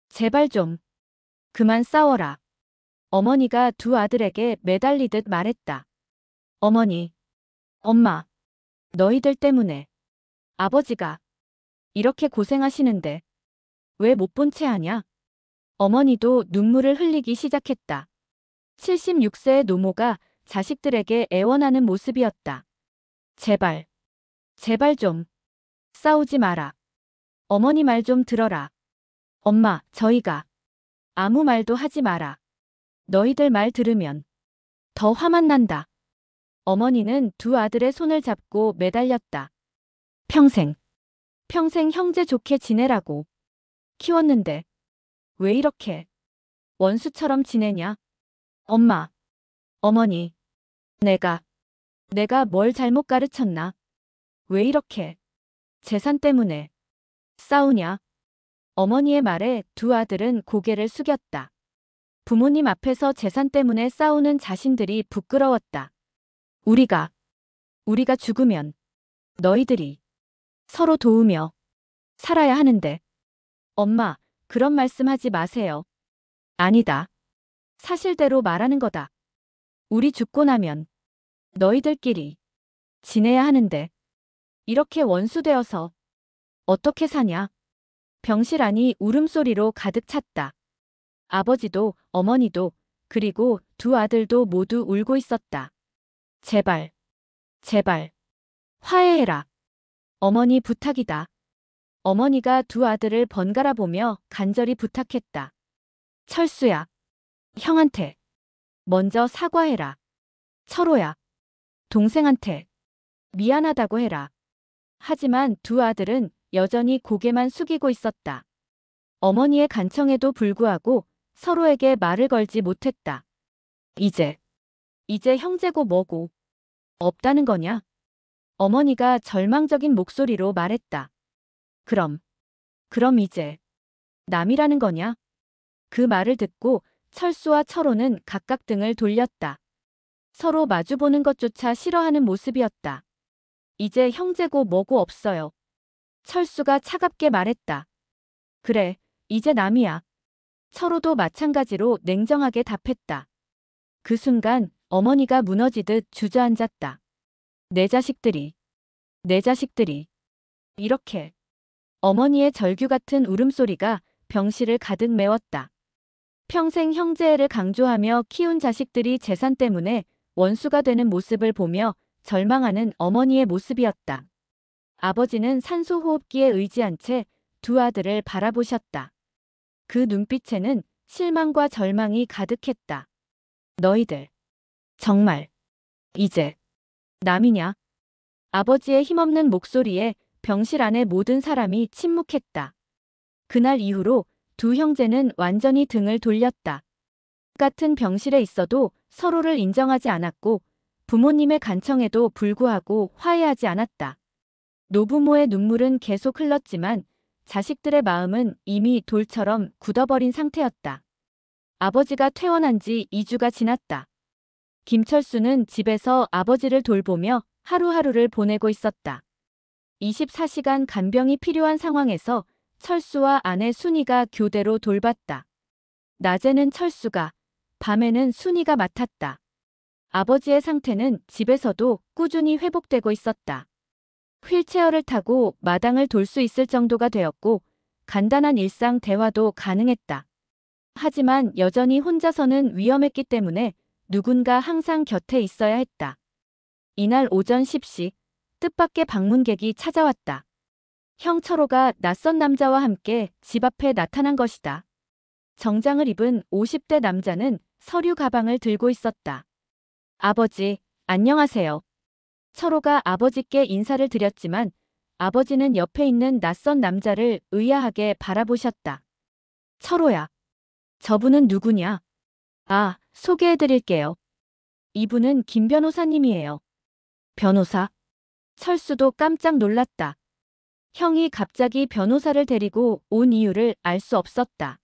제발 좀. 그만 싸워라. 어머니가 두 아들에게 매달리듯 말했다. 어머니. 엄마. 너희들 때문에. 아버지가. 이렇게 고생하시는데. 왜 못 본 채 하냐? 어머니도 눈물을 흘리기 시작했다. 76세의 노모가 자식들에게 애원하는 모습이었다. 제발. 제발 좀. 싸우지 마라. 어머니 말 좀 들어라. 엄마, 저희가. 아무 말도 하지 마라. 너희들 말 들으면 더 화만 난다. 어머니는 두 아들의 손을 잡고 매달렸다. 평생 형제 좋게 지내라고 키웠는데 왜 이렇게 원수처럼 지내냐? 엄마, 어머니, 내가 뭘 잘못 가르쳤나? 왜 이렇게 재산 때문에 싸우냐? 어머니의 말에 두 아들은 고개를 숙였다. 부모님 앞에서 재산 때문에 싸우는 자신들이 부끄러웠다. 우리가 죽으면 너희들이 서로 도우며 살아야 하는데. 엄마, 그런 말씀하지 마세요. 아니다. 사실대로 말하는 거다. 우리 죽고 나면 너희들끼리 지내야 하는데 이렇게 원수되어서 어떻게 사냐? 병실 안이 울음소리로 가득 찼다. 아버지도 어머니도 그리고 두 아들도 모두 울고 있었다. 제발, 제발, 화해해라. 어머니 부탁이다. 어머니가 두 아들을 번갈아 보며 간절히 부탁했다. 철수야, 형한테 먼저 사과해라. 철호야, 동생한테 미안하다고 해라. 하지만 두 아들은 여전히 고개만 숙이고 있었다. 어머니의 간청에도 불구하고 서로에게 말을 걸지 못했다. 이제 형제고 뭐고 없다는 거냐? 어머니가 절망적인 목소리로 말했다. 그럼 이제 남이라는 거냐? 그 말을 듣고 철수와 철호는 각각 등을 돌렸다. 서로 마주보는 것조차 싫어하는 모습이었다. 이제 형제고 뭐고 없어요. 철수가 차갑게 말했다. 그래, 이제 남이야. 철호도 마찬가지로 냉정하게 답했다. 그 순간 어머니가 무너지듯 주저앉았다. 내 자식들이. 이렇게. 어머니의 절규 같은 울음소리가 병실을 가득 메웠다. 평생 형제애를 강조하며 키운 자식들이 재산 때문에 원수가 되는 모습을 보며 절망하는 어머니의 모습이었다. 아버지는 산소호흡기에 의지한 채 두 아들을 바라보셨다. 그 눈빛에는 실망과 절망이 가득했다. 너희들, 정말, 이제, 남이냐? 아버지의 힘없는 목소리에 병실 안의 모든 사람이 침묵했다. 그날 이후로 두 형제는 완전히 등을 돌렸다. 같은 병실에 있어도 서로를 인정하지 않았고 부모님의 간청에도 불구하고 화해하지 않았다. 노부모의 눈물은 계속 흘렀지만 자식들의 마음은 이미 돌처럼 굳어버린 상태였다. 아버지가 퇴원한 지 2주가 지났다. 김철수는 집에서 아버지를 돌보며 하루하루를 보내고 있었다. 24시간 간병이 필요한 상황에서 철수와 아내 순이가 교대로 돌봤다. 낮에는 철수가, 밤에는 순이가 맡았다. 아버지의 상태는 집에서도 꾸준히 회복되고 있었다. 휠체어를 타고 마당을 돌 수 있을 정도가 되었고 간단한 일상 대화도 가능했다. 하지만 여전히 혼자서는 위험했기 때문에 누군가 항상 곁에 있어야 했다. 이날 오전 10시 뜻밖의 방문객이 찾아왔다. 형 철호가 낯선 남자와 함께 집 앞에 나타난 것이다. 정장을 입은 50대 남자는 서류 가방을 들고 있었다. 아버지, 안녕하세요. 철호가 아버지께 인사를 드렸지만 아버지는 옆에 있는 낯선 남자를 의아하게 바라보셨다. 철호야. 저분은 누구냐? 아, 소개해드릴게요. 이분은 김 변호사님이에요. 변호사? 철수도 깜짝 놀랐다. 형이 갑자기 변호사를 데리고 온 이유를 알 수 없었다.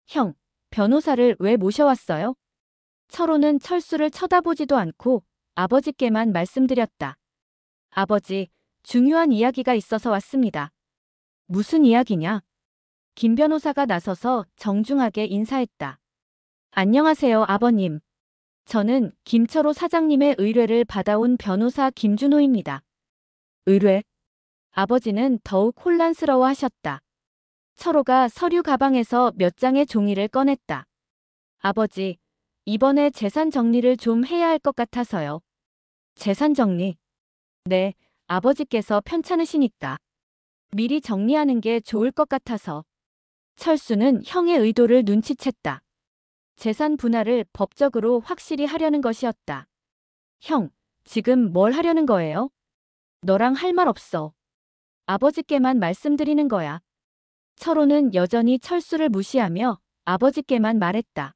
형, 변호사를 왜 모셔왔어요? 철호는 철수를 쳐다보지도 않고 아버지께만 말씀드렸다. 아버지, 중요한 이야기가 있어서 왔습니다. 무슨 이야기냐? 김 변호사가 나서서 정중하게 인사했다. 안녕하세요, 아버님. 저는 김철호 사장님의 의뢰를 받아온 변호사 김준호입니다. 의뢰? 아버지는 더욱 혼란스러워 하셨다. 철호가 서류 가방에서 몇 장의 종이를 꺼냈다. 아버지, 이번에 재산 정리를 좀 해야 할 것 같아서요. 재산 정리? 네, 아버지께서 편찮으시니까. 미리 정리하는 게 좋을 것 같아서. 철수는 형의 의도를 눈치챘다. 재산 분할을 법적으로 확실히 하려는 것이었다. 형, 지금 뭘 하려는 거예요? 너랑 할 말 없어. 아버지께만 말씀드리는 거야. 철호는 여전히 철수를 무시하며 아버지께만 말했다.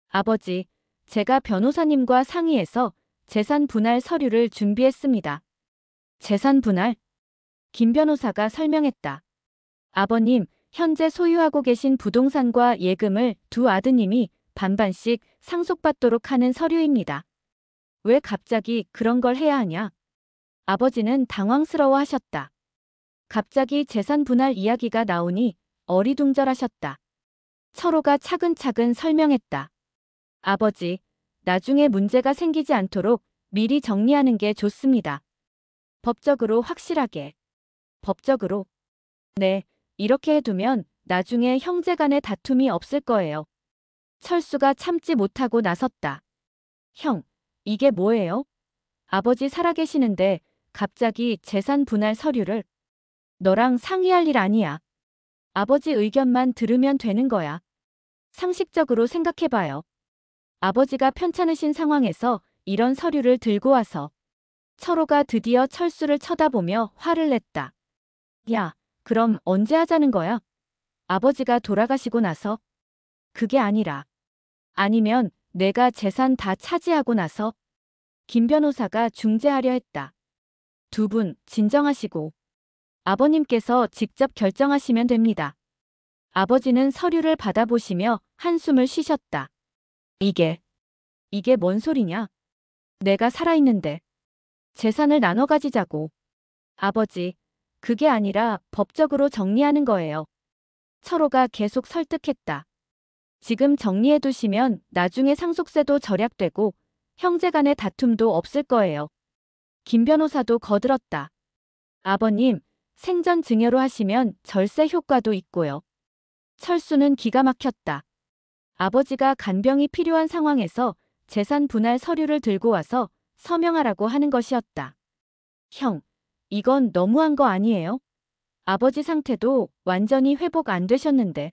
아버지, 제가 변호사님과 상의해서 재산 분할 서류를 준비했습니다. 재산 분할? 김 변호사가 설명했다. 아버님, 현재 소유하고 계신 부동산과 예금을 두 아드님이 반반씩 상속받도록 하는 서류입니다. 왜 갑자기 그런 걸 해야 하냐? 아버지는 당황스러워 하셨다. 갑자기 재산 분할 이야기가 나오니 어리둥절하셨다. 철호가 차근차근 설명했다. 아버지, 나중에 문제가 생기지 않도록 미리 정리하는 게 좋습니다. 법적으로 확실하게. 법적으로? 네, 이렇게 해두면 나중에 형제 간의 다툼이 없을 거예요. 철수가 참지 못하고 나섰다. 형, 이게 뭐예요? 아버지 살아계시는데 갑자기 재산 분할 서류를. 너랑 상의할 일 아니야. 아버지 의견만 들으면 되는 거야. 상식적으로 생각해봐요. 아버지가 편찮으신 상황에서 이런 서류를 들고 와서. 철호가 드디어 철수를 쳐다보며 화를 냈다. 야, 그럼 언제 하자는 거야? 아버지가 돌아가시고 나서? 그게 아니라. 아니면 내가 재산 다 차지하고 나서? 김 변호사가 중재하려 했다. 두 분 진정하시고. 아버님께서 직접 결정하시면 됩니다. 아버지는 서류를 받아보시며 한숨을 쉬셨다. 이게 뭔 소리냐? 내가 살아있는데. 재산을 나눠 가지자고. 아버지, 그게 아니라 법적으로 정리하는 거예요. 철호가 계속 설득했다. 지금 정리해두시면 나중에 상속세도 절약되고 형제 간의 다툼도 없을 거예요. 김 변호사도 거들었다. 아버님, 생전 증여로 하시면 절세 효과도 있고요. 철수는 기가 막혔다. 아버지가 간병이 필요한 상황에서 재산 분할 서류를 들고 와서 서명하라고 하는 것이었다. 형, 이건 너무한 거 아니에요? 아버지 상태도 완전히 회복 안 되셨는데.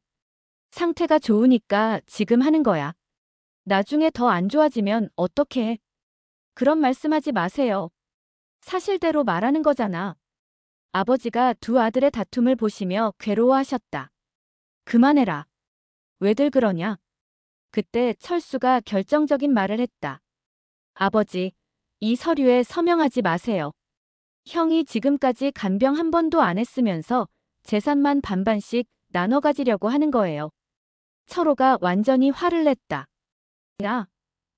상태가 좋으니까 지금 하는 거야. 나중에 더 안 좋아지면 어떡해? 그런 말씀하지 마세요. 사실대로 말하는 거잖아. 아버지가 두 아들의 다툼을 보시며 괴로워하셨다. 그만해라. 왜들 그러냐? 그때 철수가 결정적인 말을 했다. 아버지, 이 서류에 서명하지 마세요. 형이 지금까지 간병 한 번도 안 했으면서 재산만 반반씩 나눠 가지려고 하는 거예요. 철호가 완전히 화를 냈다. 야,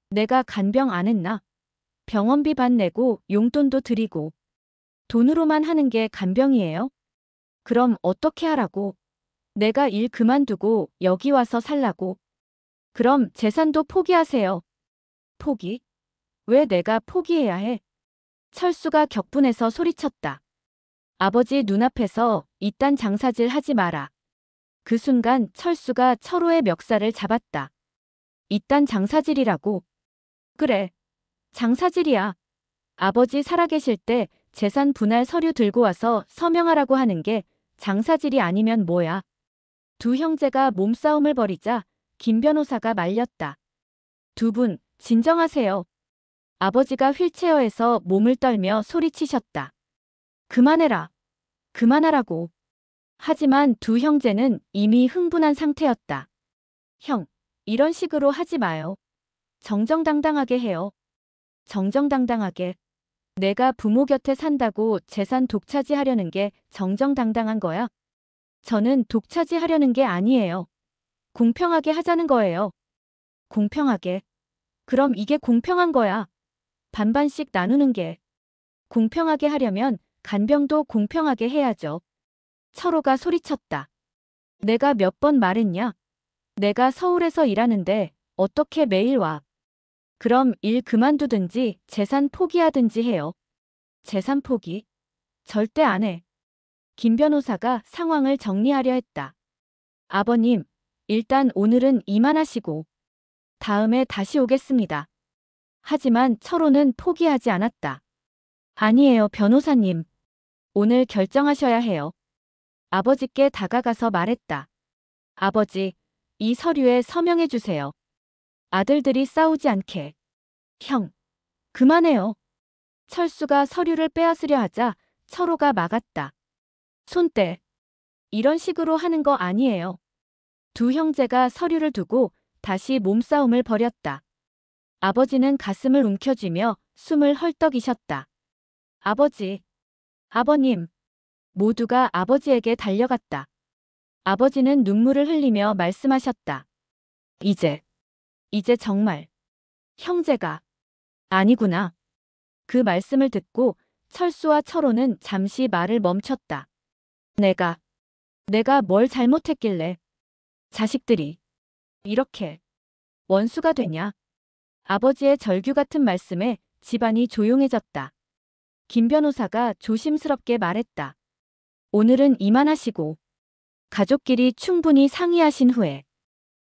내가 간병 안 했나? 병원비 반 내고 용돈도 드리고 돈으로만 하는 게 간병이에요? 그럼 어떻게 하라고? 내가 일 그만두고 여기 와서 살라고? 그럼 재산도 포기하세요. 포기? 왜 내가 포기해야 해? 철수가 격분해서 소리쳤다. 아버지 눈앞에서 이딴 장사질 하지 마라. 그 순간 철수가 철호의 멱살을 잡았다. 이딴 장사질이라고. 그래. 장사질이야. 아버지 살아계실 때 재산 분할 서류 들고 와서 서명하라고 하는 게 장사질이 아니면 뭐야. 두 형제가 몸싸움을 벌이자 김 변호사가 말렸다. 두 분, 진정하세요. 아버지가 휠체어에서 몸을 떨며 소리치셨다. 그만해라. 그만하라고. 하지만 두 형제는 이미 흥분한 상태였다. 형, 이런 식으로 하지 마요. 정정당당하게 해요. 정정당당하게. 내가 부모 곁에 산다고 재산 독차지하려는 게 정정당당한 거야? 저는 독차지하려는 게 아니에요. 공평하게 하자는 거예요. 공평하게. 그럼 이게 공평한 거야. 반반씩 나누는 게. 공평하게 하려면 간병도 공평하게 해야죠. 철호가 소리쳤다. 내가 몇 번 말했냐? 내가 서울에서 일하는데 어떻게 매일 와? 그럼 일 그만두든지 재산 포기하든지 해요. 재산 포기? 절대 안 해. 김 변호사가 상황을 정리하려 했다. 아버님, 일단 오늘은 이만하시고 다음에 다시 오겠습니다. 하지만 철호는 포기하지 않았다. 아니에요, 변호사님. 오늘 결정하셔야 해요. 아버지께 다가가서 말했다. 아버지, 이 서류에 서명해 주세요. 아들들이 싸우지 않게. 형, 그만해요. 철수가 서류를 빼앗으려 하자 철호가 막았다. 손 떼. 이런 식으로 하는 거 아니에요. 두 형제가 서류를 두고 다시 몸싸움을 벌였다. 아버지는 가슴을 움켜쥐며 숨을 헐떡이셨다. 아버지, 아버님. 모두가 아버지에게 달려갔다. 아버지는 눈물을 흘리며 말씀하셨다. 이제 정말. 형제가. 아니구나. 그 말씀을 듣고 철수와 철호는 잠시 말을 멈췄다. 내가 뭘 잘못했길래. 자식들이. 이렇게. 원수가 되냐. 아버지의 절규 같은 말씀에 집안이 조용해졌다. 김 변호사가 조심스럽게 말했다. 오늘은 이만하시고. 가족끼리 충분히 상의하신 후에.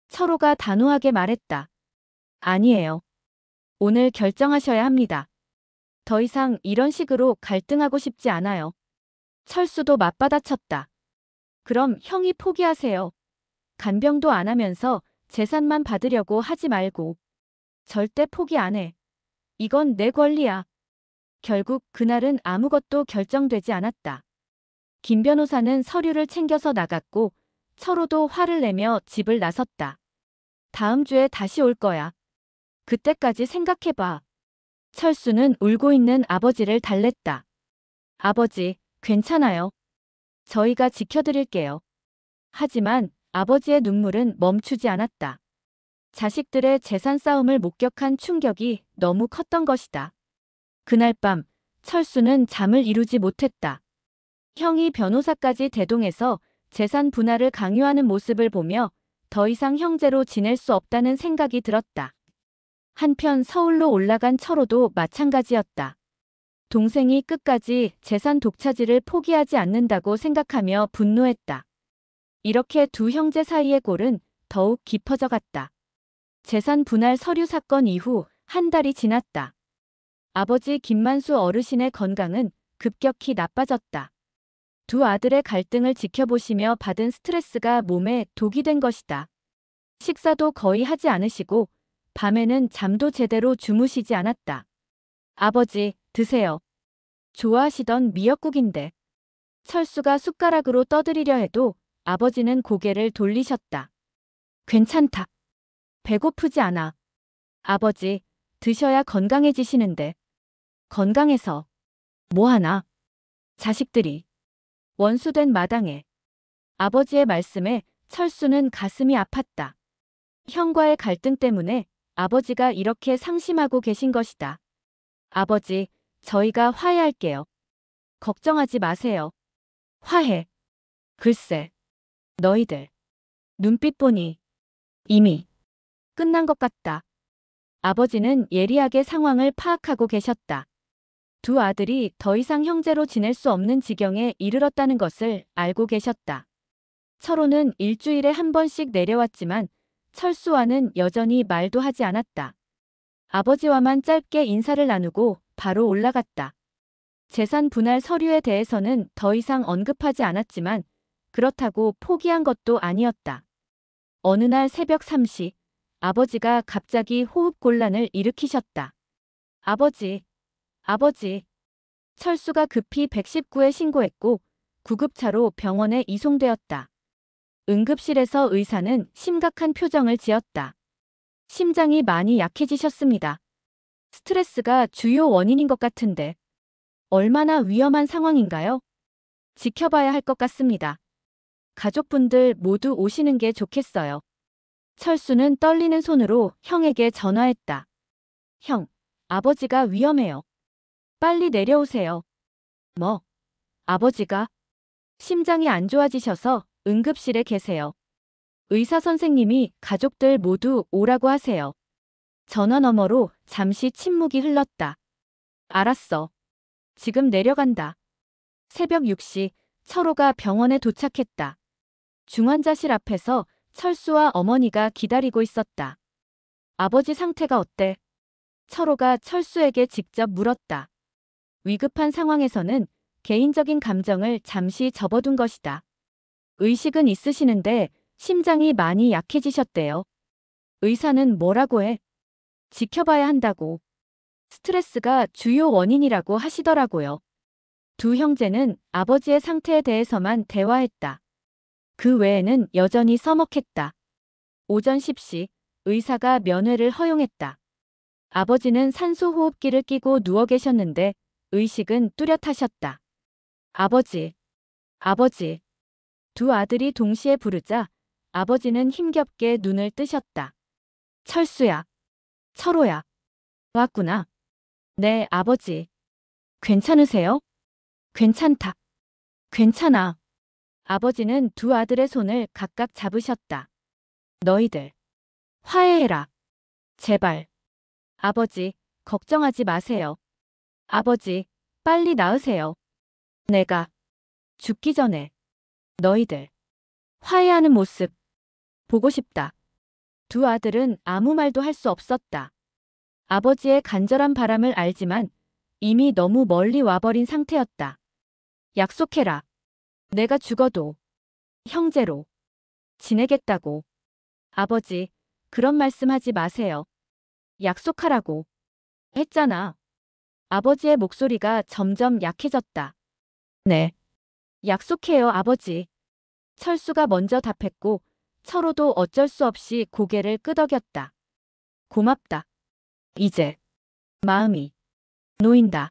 철호가 단호하게 말했다. 아니에요. 오늘 결정하셔야 합니다. 더 이상 이런 식으로 갈등하고 싶지 않아요. 철수도 맞받아쳤다. 그럼 형이 포기하세요. 간병도 안 하면서 재산만 받으려고 하지 말고. 절대 포기 안 해. 이건 내 권리야. 결국 그날은 아무것도 결정되지 않았다. 김 변호사는 서류를 챙겨서 나갔고 철호도 화를 내며 집을 나섰다. 다음 주에 다시 올 거야. 그때까지 생각해봐. 철수는 울고 있는 아버지를 달랬다. 아버지, 괜찮아요. 저희가 지켜드릴게요. 하지만 아버지의 눈물은 멈추지 않았다. 자식들의 재산 싸움을 목격한 충격이 너무 컸던 것이다. 그날 밤 철수는 잠을 이루지 못했다. 형이 변호사까지 대동해서 재산 분할을 강요하는 모습을 보며 더 이상 형제로 지낼 수 없다는 생각이 들었다. 한편 서울로 올라간 철호도 마찬가지였다. 동생이 끝까지 재산 독차지를 포기하지 않는다고 생각하며 분노했다. 이렇게 두 형제 사이의 골은 더욱 깊어져 갔다. 재산 분할 서류 사건 이후 한 달이 지났다. 아버지 김만수 어르신의 건강은 급격히 나빠졌다. 두 아들의 갈등을 지켜보시며 받은 스트레스가 몸에 독이 된 것이다. 식사도 거의 하지 않으시고 밤에는 잠도 제대로 주무시지 않았다. 아버지, 드세요. 좋아하시던 미역국인데. 철수가 숟가락으로 떠드리려 해도 아버지는 고개를 돌리셨다. 괜찮다. 배고프지 않아. 아버지, 드셔야 건강해지시는데. 건강해서 뭐하나? 자식들이. 원수된 마당에. 아버지의 말씀에 철수는 가슴이 아팠다. 형과의 갈등 때문에 아버지가 이렇게 상심하고 계신 것이다. 아버지, 저희가 화해할게요. 걱정하지 마세요. 화해. 글쎄, 너희들. 눈빛 보니 이미 끝난 것 같다. 아버지는 예리하게 상황을 파악하고 계셨다. 두 아들이 더 이상 형제로 지낼 수 없는 지경에 이르렀다는 것을 알고 계셨다. 철호는 일주일에 한 번씩 내려왔지만 철수와는 여전히 말도 하지 않았다. 아버지와만 짧게 인사를 나누고 바로 올라갔다. 재산 분할 서류에 대해서는 더 이상 언급하지 않았지만 그렇다고 포기한 것도 아니었다. 어느 날 새벽 3시, 아버지가 갑자기 호흡곤란을 일으키셨다. 아버지, 아버지. 철수가 급히 119에 신고했고 구급차로 병원에 이송되었다. 응급실에서 의사는 심각한 표정을 지었다. 심장이 많이 약해지셨습니다. 스트레스가 주요 원인인 것 같은데 얼마나 위험한 상황인가요? 지켜봐야 할 것 같습니다. 가족분들 모두 오시는 게 좋겠어요. 철수는 떨리는 손으로 형에게 전화했다. 형, 아버지가 위험해요. 빨리 내려오세요. 뭐? 아버지가? 심장이 안 좋아지셔서 응급실에 계세요. 의사 선생님이 가족들 모두 오라고 하세요. 전화 너머로 잠시 침묵이 흘렀다. 알았어. 지금 내려간다. 새벽 6시 철호가 병원에 도착했다. 중환자실 앞에서 철수와 어머니가 기다리고 있었다. 아버지 상태가 어때? 철호가 철수에게 직접 물었다. 위급한 상황에서는 개인적인 감정을 잠시 접어둔 것이다. 의식은 있으시는데 심장이 많이 약해지셨대요. 의사는 뭐라고 해? 지켜봐야 한다고. 스트레스가 주요 원인이라고 하시더라고요. 두 형제는 아버지의 상태에 대해서만 대화했다. 그 외에는 여전히 서먹했다. 오전 10시 의사가 면회를 허용했다. 아버지는 산소호흡기를 끼고 누워 계셨는데 의식은 뚜렷하셨다. 아버지, 아버지. 두 아들이 동시에 부르자 아버지는 힘겹게 눈을 뜨셨다. 철수야, 철호야. 왔구나. 네, 아버지. 괜찮으세요? 괜찮다. 괜찮아. 아버지는 두 아들의 손을 각각 잡으셨다. 너희들, 화해해라. 제발. 아버지, 걱정하지 마세요. 아버지, 빨리 나으세요. 내가 죽기 전에 너희들 화해하는 모습 보고 싶다. 두 아들은 아무 말도 할 수 없었다. 아버지의 간절한 바람을 알지만 이미 너무 멀리 와버린 상태였다. 약속해라. 내가 죽어도 형제로 지내겠다고. 아버지, 그런 말씀하지 마세요. 약속하라고 했잖아. 아버지의 목소리가 점점 약해졌다. 네. 약속해요, 아버지. 철수가 먼저 답했고 철호도 어쩔 수 없이 고개를 끄덕였다. 고맙다. 이제 마음이 놓인다.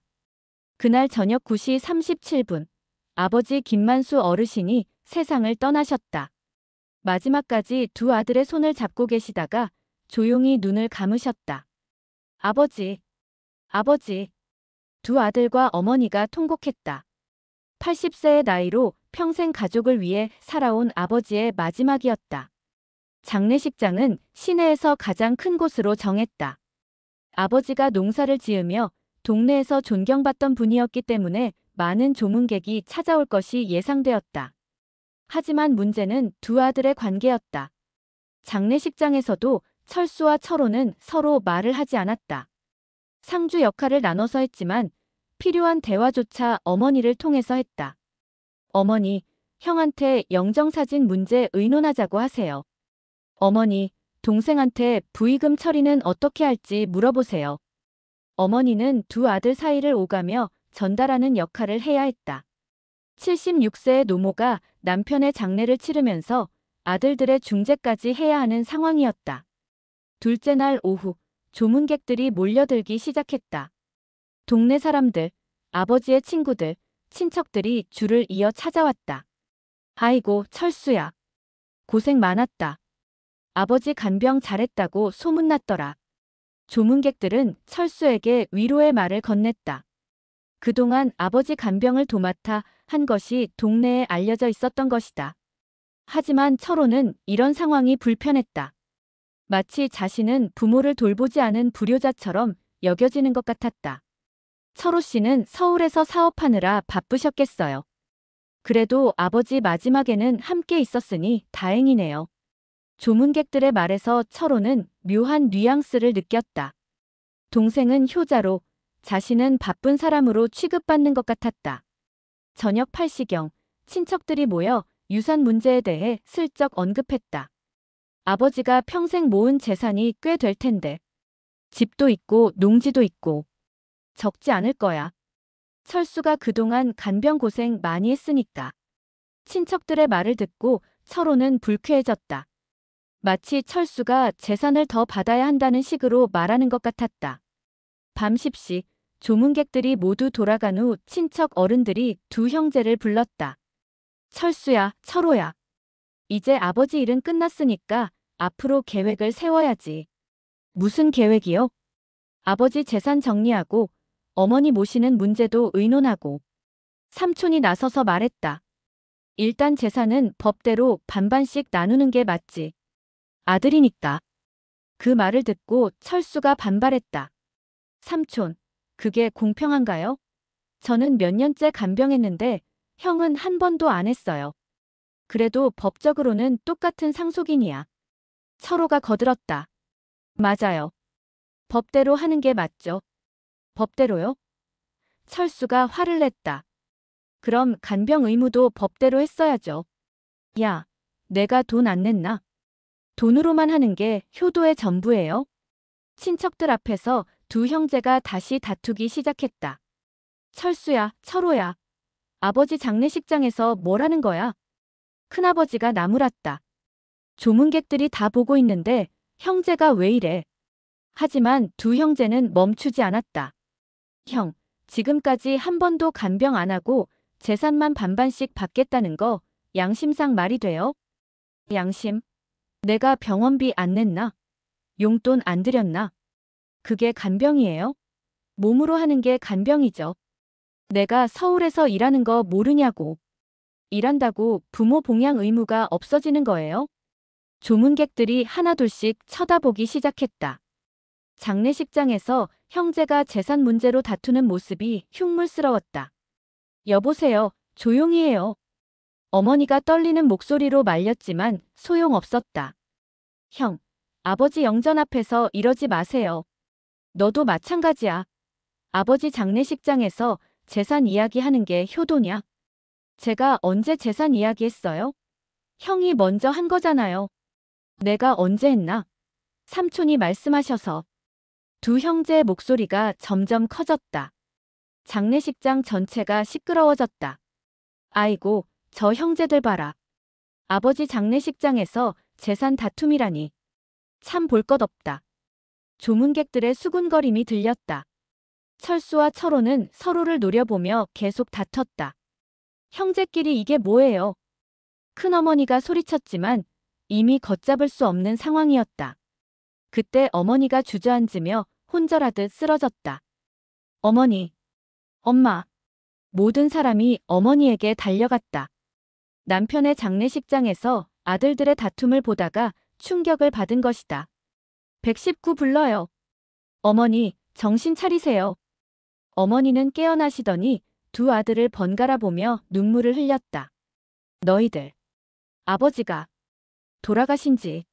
그날 저녁 9시 37분 아버지 김만수 어르신이 세상을 떠나셨다. 마지막까지 두 아들의 손을 잡고 계시다가 조용히 눈을 감으셨다. 아버지, 아버지. 두 아들과 어머니가 통곡했다. 80세의 나이로 평생 가족을 위해 살아온 아버지의 마지막이었다. 장례식장은 시내에서 가장 큰 곳으로 정했다. 아버지가 농사를 지으며 동네에서 존경받던 분이었기 때문에 많은 조문객이 찾아올 것이 예상되었다. 하지만 문제는 두 아들의 관계였다. 장례식장에서도 철수와 철호는 서로 말을 하지 않았다. 상주 역할을 나눠서 했지만 필요한 대화조차 어머니를 통해서 했다. 어머니, 형한테 영정사진 문제 의논하자고 하세요. 어머니, 동생한테 부의금 처리는 어떻게 할지 물어보세요. 어머니는 두 아들 사이를 오가며 전달하는 역할을 해야 했다. 76세의 노모가 남편의 장례를 치르면서 아들들의 중재까지 해야 하는 상황이었다. 둘째 날 오후 조문객들이 몰려들기 시작했다. 동네 사람들, 아버지의 친구들, 친척들이 줄을 이어 찾아왔다. 아이고, 철수야. 고생 많았다. 아버지 간병 잘했다고 소문났더라. 조문객들은 철수에게 위로의 말을 건넸다. 그동안 아버지 간병을 도맡아 한 것이 동네에 알려져 있었던 것이다. 하지만 철호는 이런 상황이 불편했다. 마치 자신은 부모를 돌보지 않은 불효자처럼 여겨지는 것 같았다. 철호 씨는 서울에서 사업하느라 바쁘셨겠어요. 그래도 아버지 마지막에는 함께 있었으니 다행이네요. 조문객들의 말에서 철호는 묘한 뉘앙스를 느꼈다. 동생은 효자로, 자신은 바쁜 사람으로 취급받는 것 같았다. 저녁 8시경 친척들이 모여 유산 문제에 대해 슬쩍 언급했다. 아버지가 평생 모은 재산이 꽤 될 텐데. 집도 있고 농지도 있고. 적지 않을 거야. 철수가 그동안 간병 고생 많이 했으니까. 친척들의 말을 듣고 철호는 불쾌해졌다. 마치 철수가 재산을 더 받아야 한다는 식으로 말하는 것 같았다. 밤 10시 조문객들이 모두 돌아간 후 친척 어른들이 두 형제를 불렀다. 철수야, 철호야. 이제 아버지 일은 끝났으니까 앞으로 계획을 세워야지. 무슨 계획이요? 아버지 재산 정리하고 어머니 모시는 문제도 의논하고. 삼촌이 나서서 말했다. 일단 재산은 법대로 반반씩 나누는 게 맞지. 아들이니까. 그 말을 듣고 철수가 반발했다. 삼촌, 그게 공평한가요? 저는 몇 년째 간병했는데 형은 한 번도 안 했어요. 그래도 법적으로는 똑같은 상속인이야. 철호가 거들었다. 맞아요. 법대로 하는 게 맞죠. 법대로요? 철수가 화를 냈다. 그럼 간병 의무도 법대로 했어야죠. 야, 내가 돈 안 냈나? 돈으로만 하는 게 효도의 전부예요. 친척들 앞에서 두 형제가 다시 다투기 시작했다. 철수야, 철호야. 아버지 장례식장에서 뭘 하는 거야? 큰아버지가 나무랐다. 조문객들이 다 보고 있는데 형제가 왜 이래? 하지만 두 형제는 멈추지 않았다. 형, 지금까지 한 번도 간병 안 하고 재산만 반반씩 받겠다는 거 양심상 말이 돼요? 양심? 내가 병원비 안 냈나? 용돈 안 드렸나? 그게 간병이에요? 몸으로 하는 게 간병이죠. 내가 서울에서 일하는 거 모르냐고. 일한다고 부모 봉양 의무가 없어지는 거예요? 조문객들이 하나둘씩 쳐다보기 시작했다. 장례식장에서 형제가 재산 문제로 다투는 모습이 흉물스러웠다. 여보세요, 조용히 해요. 어머니가 떨리는 목소리로 말렸지만 소용없었다. 형, 아버지 영전 앞에서 이러지 마세요. 너도 마찬가지야. 아버지 장례식장에서 재산 이야기하는 게 효도냐? 제가 언제 재산 이야기했어요? 형이 먼저 한 거잖아요. 내가 언제 했나? 삼촌이 말씀하셔서. 두 형제의 목소리가 점점 커졌다. 장례식장 전체가 시끄러워졌다. 아이고, 저 형제들 봐라. 아버지 장례식장에서 재산 다툼이라니. 참 볼 것 없다. 조문객들의 수군거림이 들렸다. 철수와 철호는 서로를 노려보며 계속 다퉜다. 형제끼리 이게 뭐예요? 큰어머니가 소리쳤지만 이미 걷잡을 수 없는 상황이었다. 그때 어머니가 주저앉으며 혼절하듯 쓰러졌다. 어머니, 엄마. 모든 사람이 어머니에게 달려갔다. 남편의 장례식장에서 아들들의 다툼을 보다가 충격을 받은 것이다. 119 불러요. 어머니, 정신 차리세요. 어머니는 깨어나시더니 두 아들을 번갈아 보며 눈물을 흘렸다. 너희들, 아버지가 돌아가신 지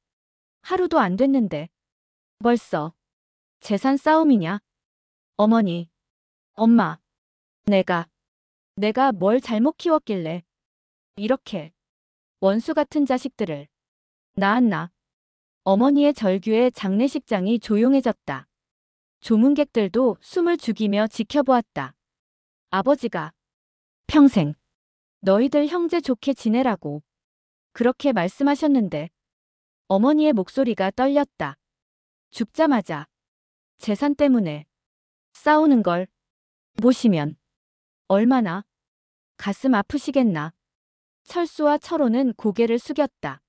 하루도 안 됐는데 벌써 재산 싸움이냐? 어머니, 엄마, 내가 뭘 잘못 키웠길래 이렇게 원수 같은 자식들을 낳았나? 어머니의 절규에 장례식장이 조용해졌다. 조문객들도 숨을 죽이며 지켜보았다. 아버지가 평생 너희들 형제 좋게 지내라고 그렇게 말씀하셨는데 어머니의 목소리가 떨렸다. 죽자마자 재산 때문에 싸우는 걸 보시면 얼마나 가슴 아프시겠나. 철수와 철호는 고개를 숙였다.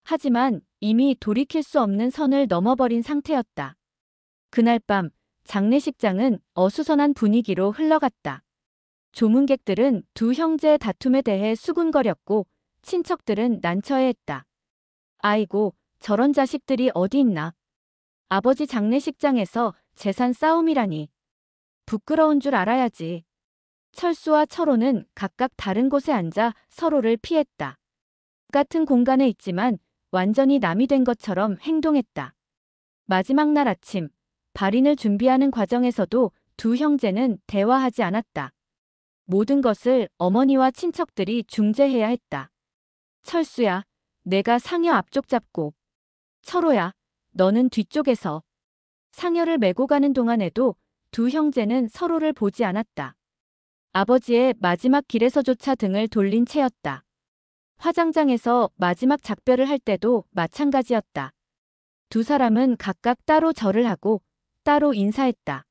하지만 이미 돌이킬 수 없는 선을 넘어버린 상태였다. 그날 밤 장례식장은 어수선한 분위기로 흘러갔다. 조문객들은 두 형제의 다툼에 대해 수군거렸고 친척들은 난처해했다. 아이고, 저런 자식들이 어디 있나. 아버지 장례식장에서 재산 싸움이라니. 부끄러운 줄 알아야지. 철수와 철호는 각각 다른 곳에 앉아 서로를 피했다. 같은 공간에 있지만 완전히 남이 된 것처럼 행동했다. 마지막 날 아침, 발인을 준비하는 과정에서도 두 형제는 대화하지 않았다. 모든 것을 어머니와 친척들이 중재해야 했다. 철수야, 내가 상여 앞쪽 잡고. 철호야, 너는 뒤쪽에서. 상여를 메고 가는 동안에도 두 형제는 서로를 보지 않았다. 아버지의 마지막 길에서조차 등을 돌린 채였다. 화장장에서 마지막 작별을 할 때도 마찬가지였다. 두 사람은 각각 따로 절을 하고 따로 인사했다.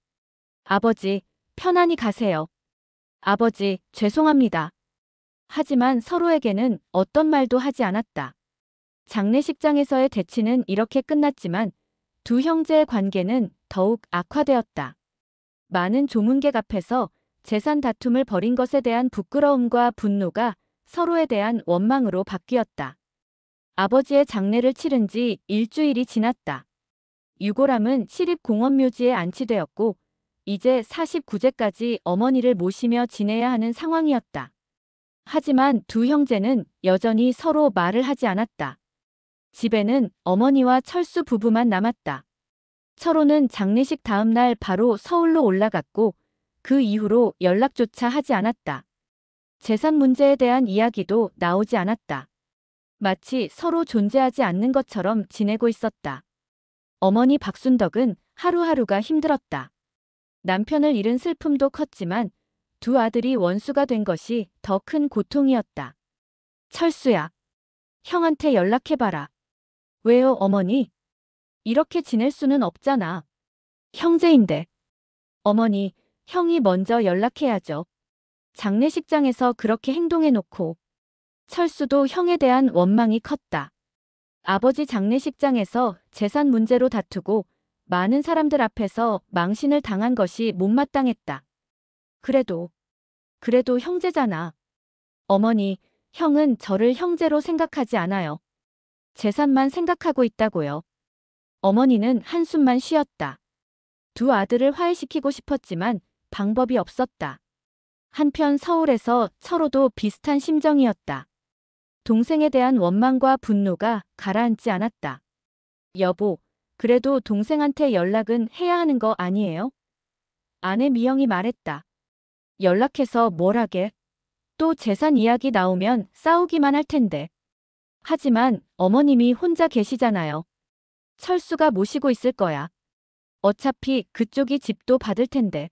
아버지, 편안히 가세요. 아버지, 죄송합니다. 하지만 서로에게는 어떤 말도 하지 않았다. 장례식장에서의 대치는 이렇게 끝났지만 두 형제의 관계는 더욱 악화되었다. 많은 조문객 앞에서 재산 다툼을 벌인 것에 대한 부끄러움과 분노가 서로에 대한 원망으로 바뀌었다. 아버지의 장례를 치른 지 일주일이 지났다. 유골함은 시립공원묘지에 안치되었고 이제 49제까지 어머니를 모시며 지내야 하는 상황이었다. 하지만 두 형제는 여전히 서로 말을 하지 않았다. 집에는 어머니와 철수 부부만 남았다. 철호는 장례식 다음 날 바로 서울로 올라갔고 그 이후로 연락조차 하지 않았다. 재산 문제에 대한 이야기도 나오지 않았다. 마치 서로 존재하지 않는 것처럼 지내고 있었다. 어머니 박순덕은 하루하루가 힘들었다. 남편을 잃은 슬픔도 컸지만 두 아들이 원수가 된 것이 더 큰 고통이었다. 철수야, 형한테 연락해봐라. 왜요, 어머니? 이렇게 지낼 수는 없잖아. 형제인데. 어머니, 형이 먼저 연락해야죠. 장례식장에서 그렇게 행동해놓고. 철수도 형에 대한 원망이 컸다. 아버지 장례식장에서 재산 문제로 다투고 많은 사람들 앞에서 망신을 당한 것이 못마땅했다. 그래도 형제잖아. 어머니, 형은 저를 형제로 생각하지 않아요. 재산만 생각하고 있다고요. 어머니는 한숨만 쉬었다. 두 아들을 화해시키고 싶었지만 방법이 없었다. 한편 서울에서 철호도 비슷한 심정이었다. 동생에 대한 원망과 분노가 가라앉지 않았다. 여보, 그래도 동생한테 연락은 해야 하는 거 아니에요? 아내 미영이 말했다. 연락해서 뭘 하게? 또 재산 이야기 나오면 싸우기만 할 텐데. 하지만 어머님이 혼자 계시잖아요. 철수가 모시고 있을 거야. 어차피 그쪽이 집도 받을 텐데.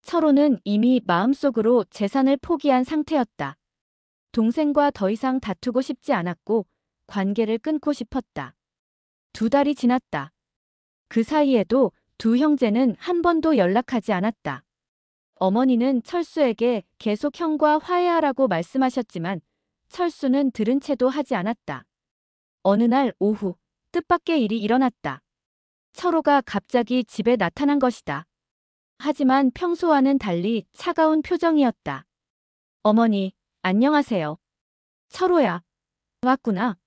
철호는 이미 마음속으로 재산을 포기한 상태였다. 동생과 더 이상 다투고 싶지 않았고 관계를 끊고 싶었다. 2달이 지났다. 그 사이에도 두 형제는 한 번도 연락하지 않았다. 어머니는 철수에게 계속 형과 화해하라고 말씀하셨지만 철수는 들은 채도 하지 않았다. 어느 날 오후 뜻밖의 일이 일어났다. 철호가 갑자기 집에 나타난 것이다. 하지만 평소와는 달리 차가운 표정이었다. 어머니, 안녕하세요. 철호야. 왔구나.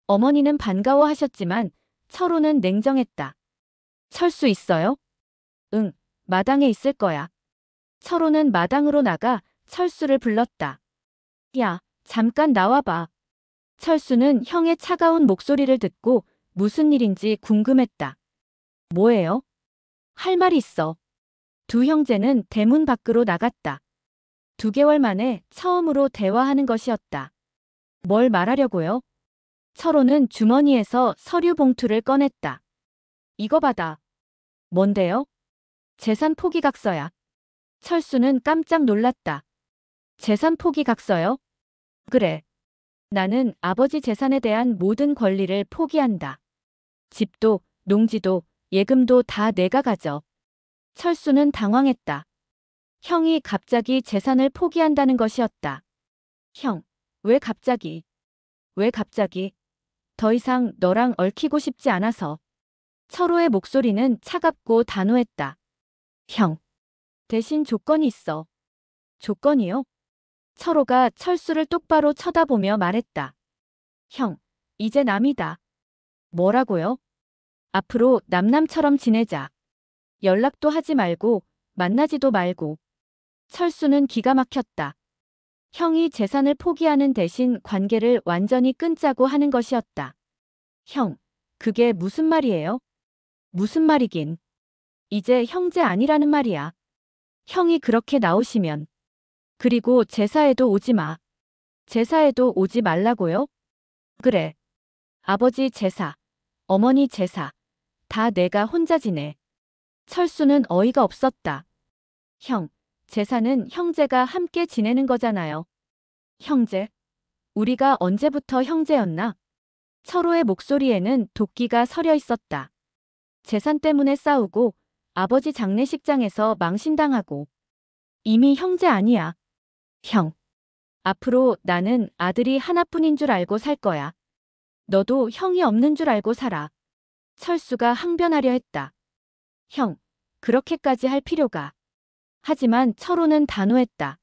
어머니는 반가워하셨지만 철호는 냉정했다. 철수 있어요? 응, 마당에 있을 거야. 철호는 마당으로 나가 철수를 불렀다. 야, 잠깐 나와봐. 철수는 형의 차가운 목소리를 듣고 무슨 일인지 궁금했다. 뭐예요? 할 말이 있어. 두 형제는 대문 밖으로 나갔다. 2개월 만에 처음으로 대화하는 것이었다. 뭘 말하려고요? 철호는 주머니에서 서류 봉투를 꺼냈다. 이거 받아. 뭔데요? 재산 포기각서야. 철수는 깜짝 놀랐다. 재산 포기각서요? 그래. 나는 아버지 재산에 대한 모든 권리를 포기한다. 집도, 농지도, 예금도 다 내가 가져. 철수는 당황했다. 형이 갑자기 재산을 포기한다는 것이었다. 형, 왜 갑자기? 왜 갑자기? 더 이상 너랑 얽히고 싶지 않아서. 철호의 목소리는 차갑고 단호했다. 형, 대신 조건이 있어. 조건이요? 철호가 철수를 똑바로 쳐다보며 말했다. 형, 이제 남이다. 뭐라고요? 앞으로 남남처럼 지내자. 연락도 하지 말고, 만나지도 말고. 철수는 기가 막혔다. 형이 재산을 포기하는 대신 관계를 완전히 끊자고 하는 것이었다. 형, 그게 무슨 말이에요? 무슨 말이긴. 이제 형제 아니라는 말이야. 형이 그렇게 나오시면. 그리고 제사에도 오지 마. 제사에도 오지 말라고요? 그래. 아버지 제사, 어머니 제사, 다 내가 혼자 지내. 철수는 어이가 없었다. 형, 제사는 형제가 함께 지내는 거잖아요. 형제? 우리가 언제부터 형제였나? 철호의 목소리에는 도끼가 서려 있었다. 재산 때문에 싸우고 아버지 장례식장에서 망신당하고 이미 형제 아니야. 형. 앞으로 나는 아들이 하나뿐인 줄 알고 살 거야. 너도 형이 없는 줄 알고 살아. 철수가 항변하려 했다. 형, 그렇게까지 할 필요가. 하지만 철호는 단호했다.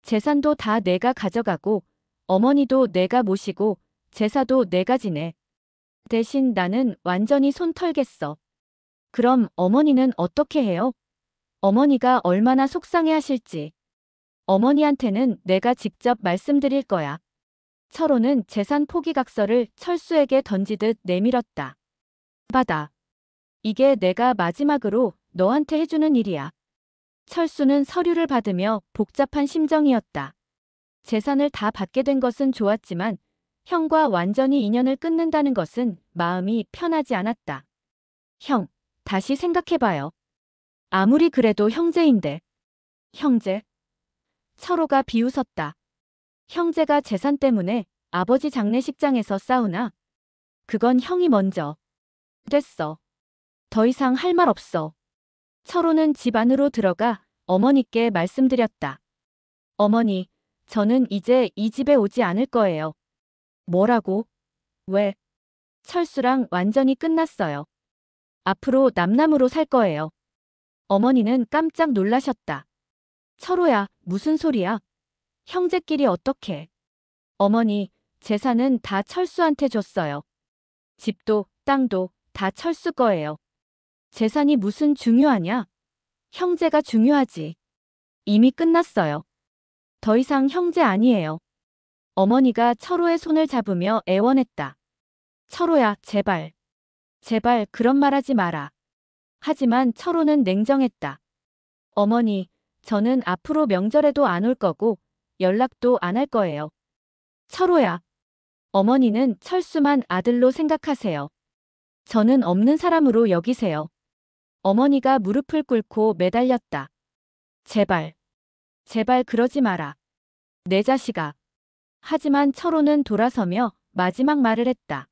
재산도 다 내가 가져가고 어머니도 내가 모시고 제사도 내가 지내. 대신 나는 완전히 손 털겠어. 그럼 어머니는 어떻게 해요? 어머니가 얼마나 속상해 하실지. 어머니한테는 내가 직접 말씀드릴 거야. 철호는 재산 포기각서를 철수에게 던지듯 내밀었다. 받아. 이게 내가 마지막으로 너한테 해주는 일이야. 철수는 서류를 받으며 복잡한 심정이었다. 재산을 다 받게 된 것은 좋았지만 형과 완전히 인연을 끊는다는 것은 마음이 편하지 않았다. 형, 다시 생각해봐요. 아무리 그래도 형제인데. 형제? 철호가 비웃었다. 형제가 재산 때문에 아버지 장례식장에서 싸우나? 그건 형이 먼저. 됐어. 더 이상 할 말 없어. 철호는 집 안으로 들어가 어머니께 말씀드렸다. 어머니, 저는 이제 이 집에 오지 않을 거예요. 뭐라고? 왜? 철수랑 완전히 끝났어요. 앞으로 남남으로 살 거예요. 어머니는 깜짝 놀라셨다. 철호야, 무슨 소리야? 형제끼리 어떻게? 어머니, 재산은 다 철수한테 줬어요. 집도, 땅도 다 철수 거예요. 재산이 무슨 중요하냐? 형제가 중요하지. 이미 끝났어요. 더 이상 형제 아니에요. 어머니가 철호의 손을 잡으며 애원했다. 철호야, 제발. 제발 그런 말 하지 마라. 하지만 철호는 냉정했다. 어머니, 저는 앞으로 명절에도 안 올 거고 연락도 안 할 거예요. 철호야. 어머니는 철수만 아들로 생각하세요. 저는 없는 사람으로 여기세요. 어머니가 무릎을 꿇고 매달렸다. 제발. 제발 그러지 마라. 내 자식아. 하지만 철호는 돌아서며 마지막 말을 했다.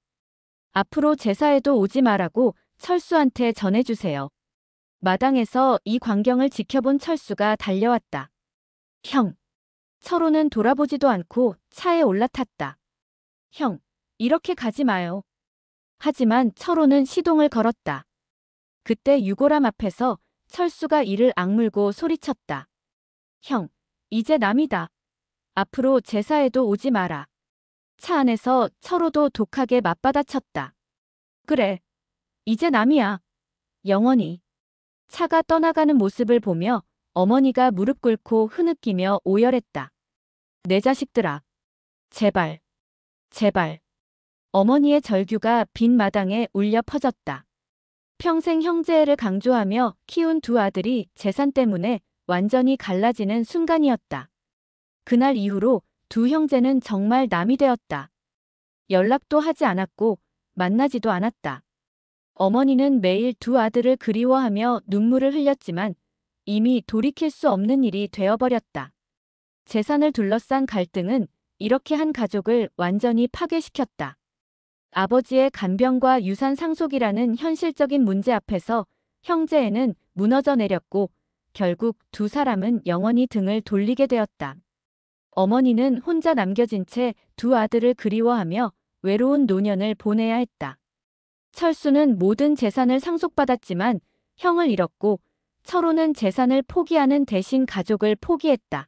앞으로 제사에도 오지 말라고 철수한테 전해주세요. 마당에서 이 광경을 지켜본 철수가 달려왔다. 형. 철호는 돌아보지도 않고 차에 올라탔다. 형, 이렇게 가지 마요. 하지만 철호는 시동을 걸었다. 그때 유골함 앞에서 철수가 이를 악물고 소리쳤다. 형, 이제 남이다. 앞으로 제사에도 오지 마라. 차 안에서 철호도 독하게 맞받아쳤다. 그래. 이제 남이야. 영원히. 차가 떠나가는 모습을 보며 어머니가 무릎 꿇고 흐느끼며 오열했다. 내 자식들아. 제발. 제발. 어머니의 절규가 빈 마당에 울려 퍼졌다. 평생 형제애를 강조하며 키운 두 아들이 재산 때문에 완전히 갈라지는 순간이었다. 그날 이후로 두 형제는 정말 남이 되었다. 연락도 하지 않았고 만나지도 않았다. 어머니는 매일 두 아들을 그리워하며 눈물을 흘렸지만 이미 돌이킬 수 없는 일이 되어버렸다. 재산을 둘러싼 갈등은 이렇게 한 가족을 완전히 파괴시켰다. 아버지의 간병과 유산 상속이라는 현실적인 문제 앞에서 형제애는 무너져 내렸고 결국 두 사람은 영원히 등을 돌리게 되었다. 어머니는 혼자 남겨진 채 두 아들을 그리워하며 외로운 노년을 보내야 했다. 철수는 모든 재산을 상속받았지만 형을 잃었고 철호는 재산을 포기하는 대신 가족을 포기했다.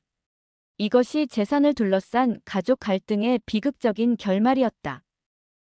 이것이 재산을 둘러싼 가족 갈등의 비극적인 결말이었다.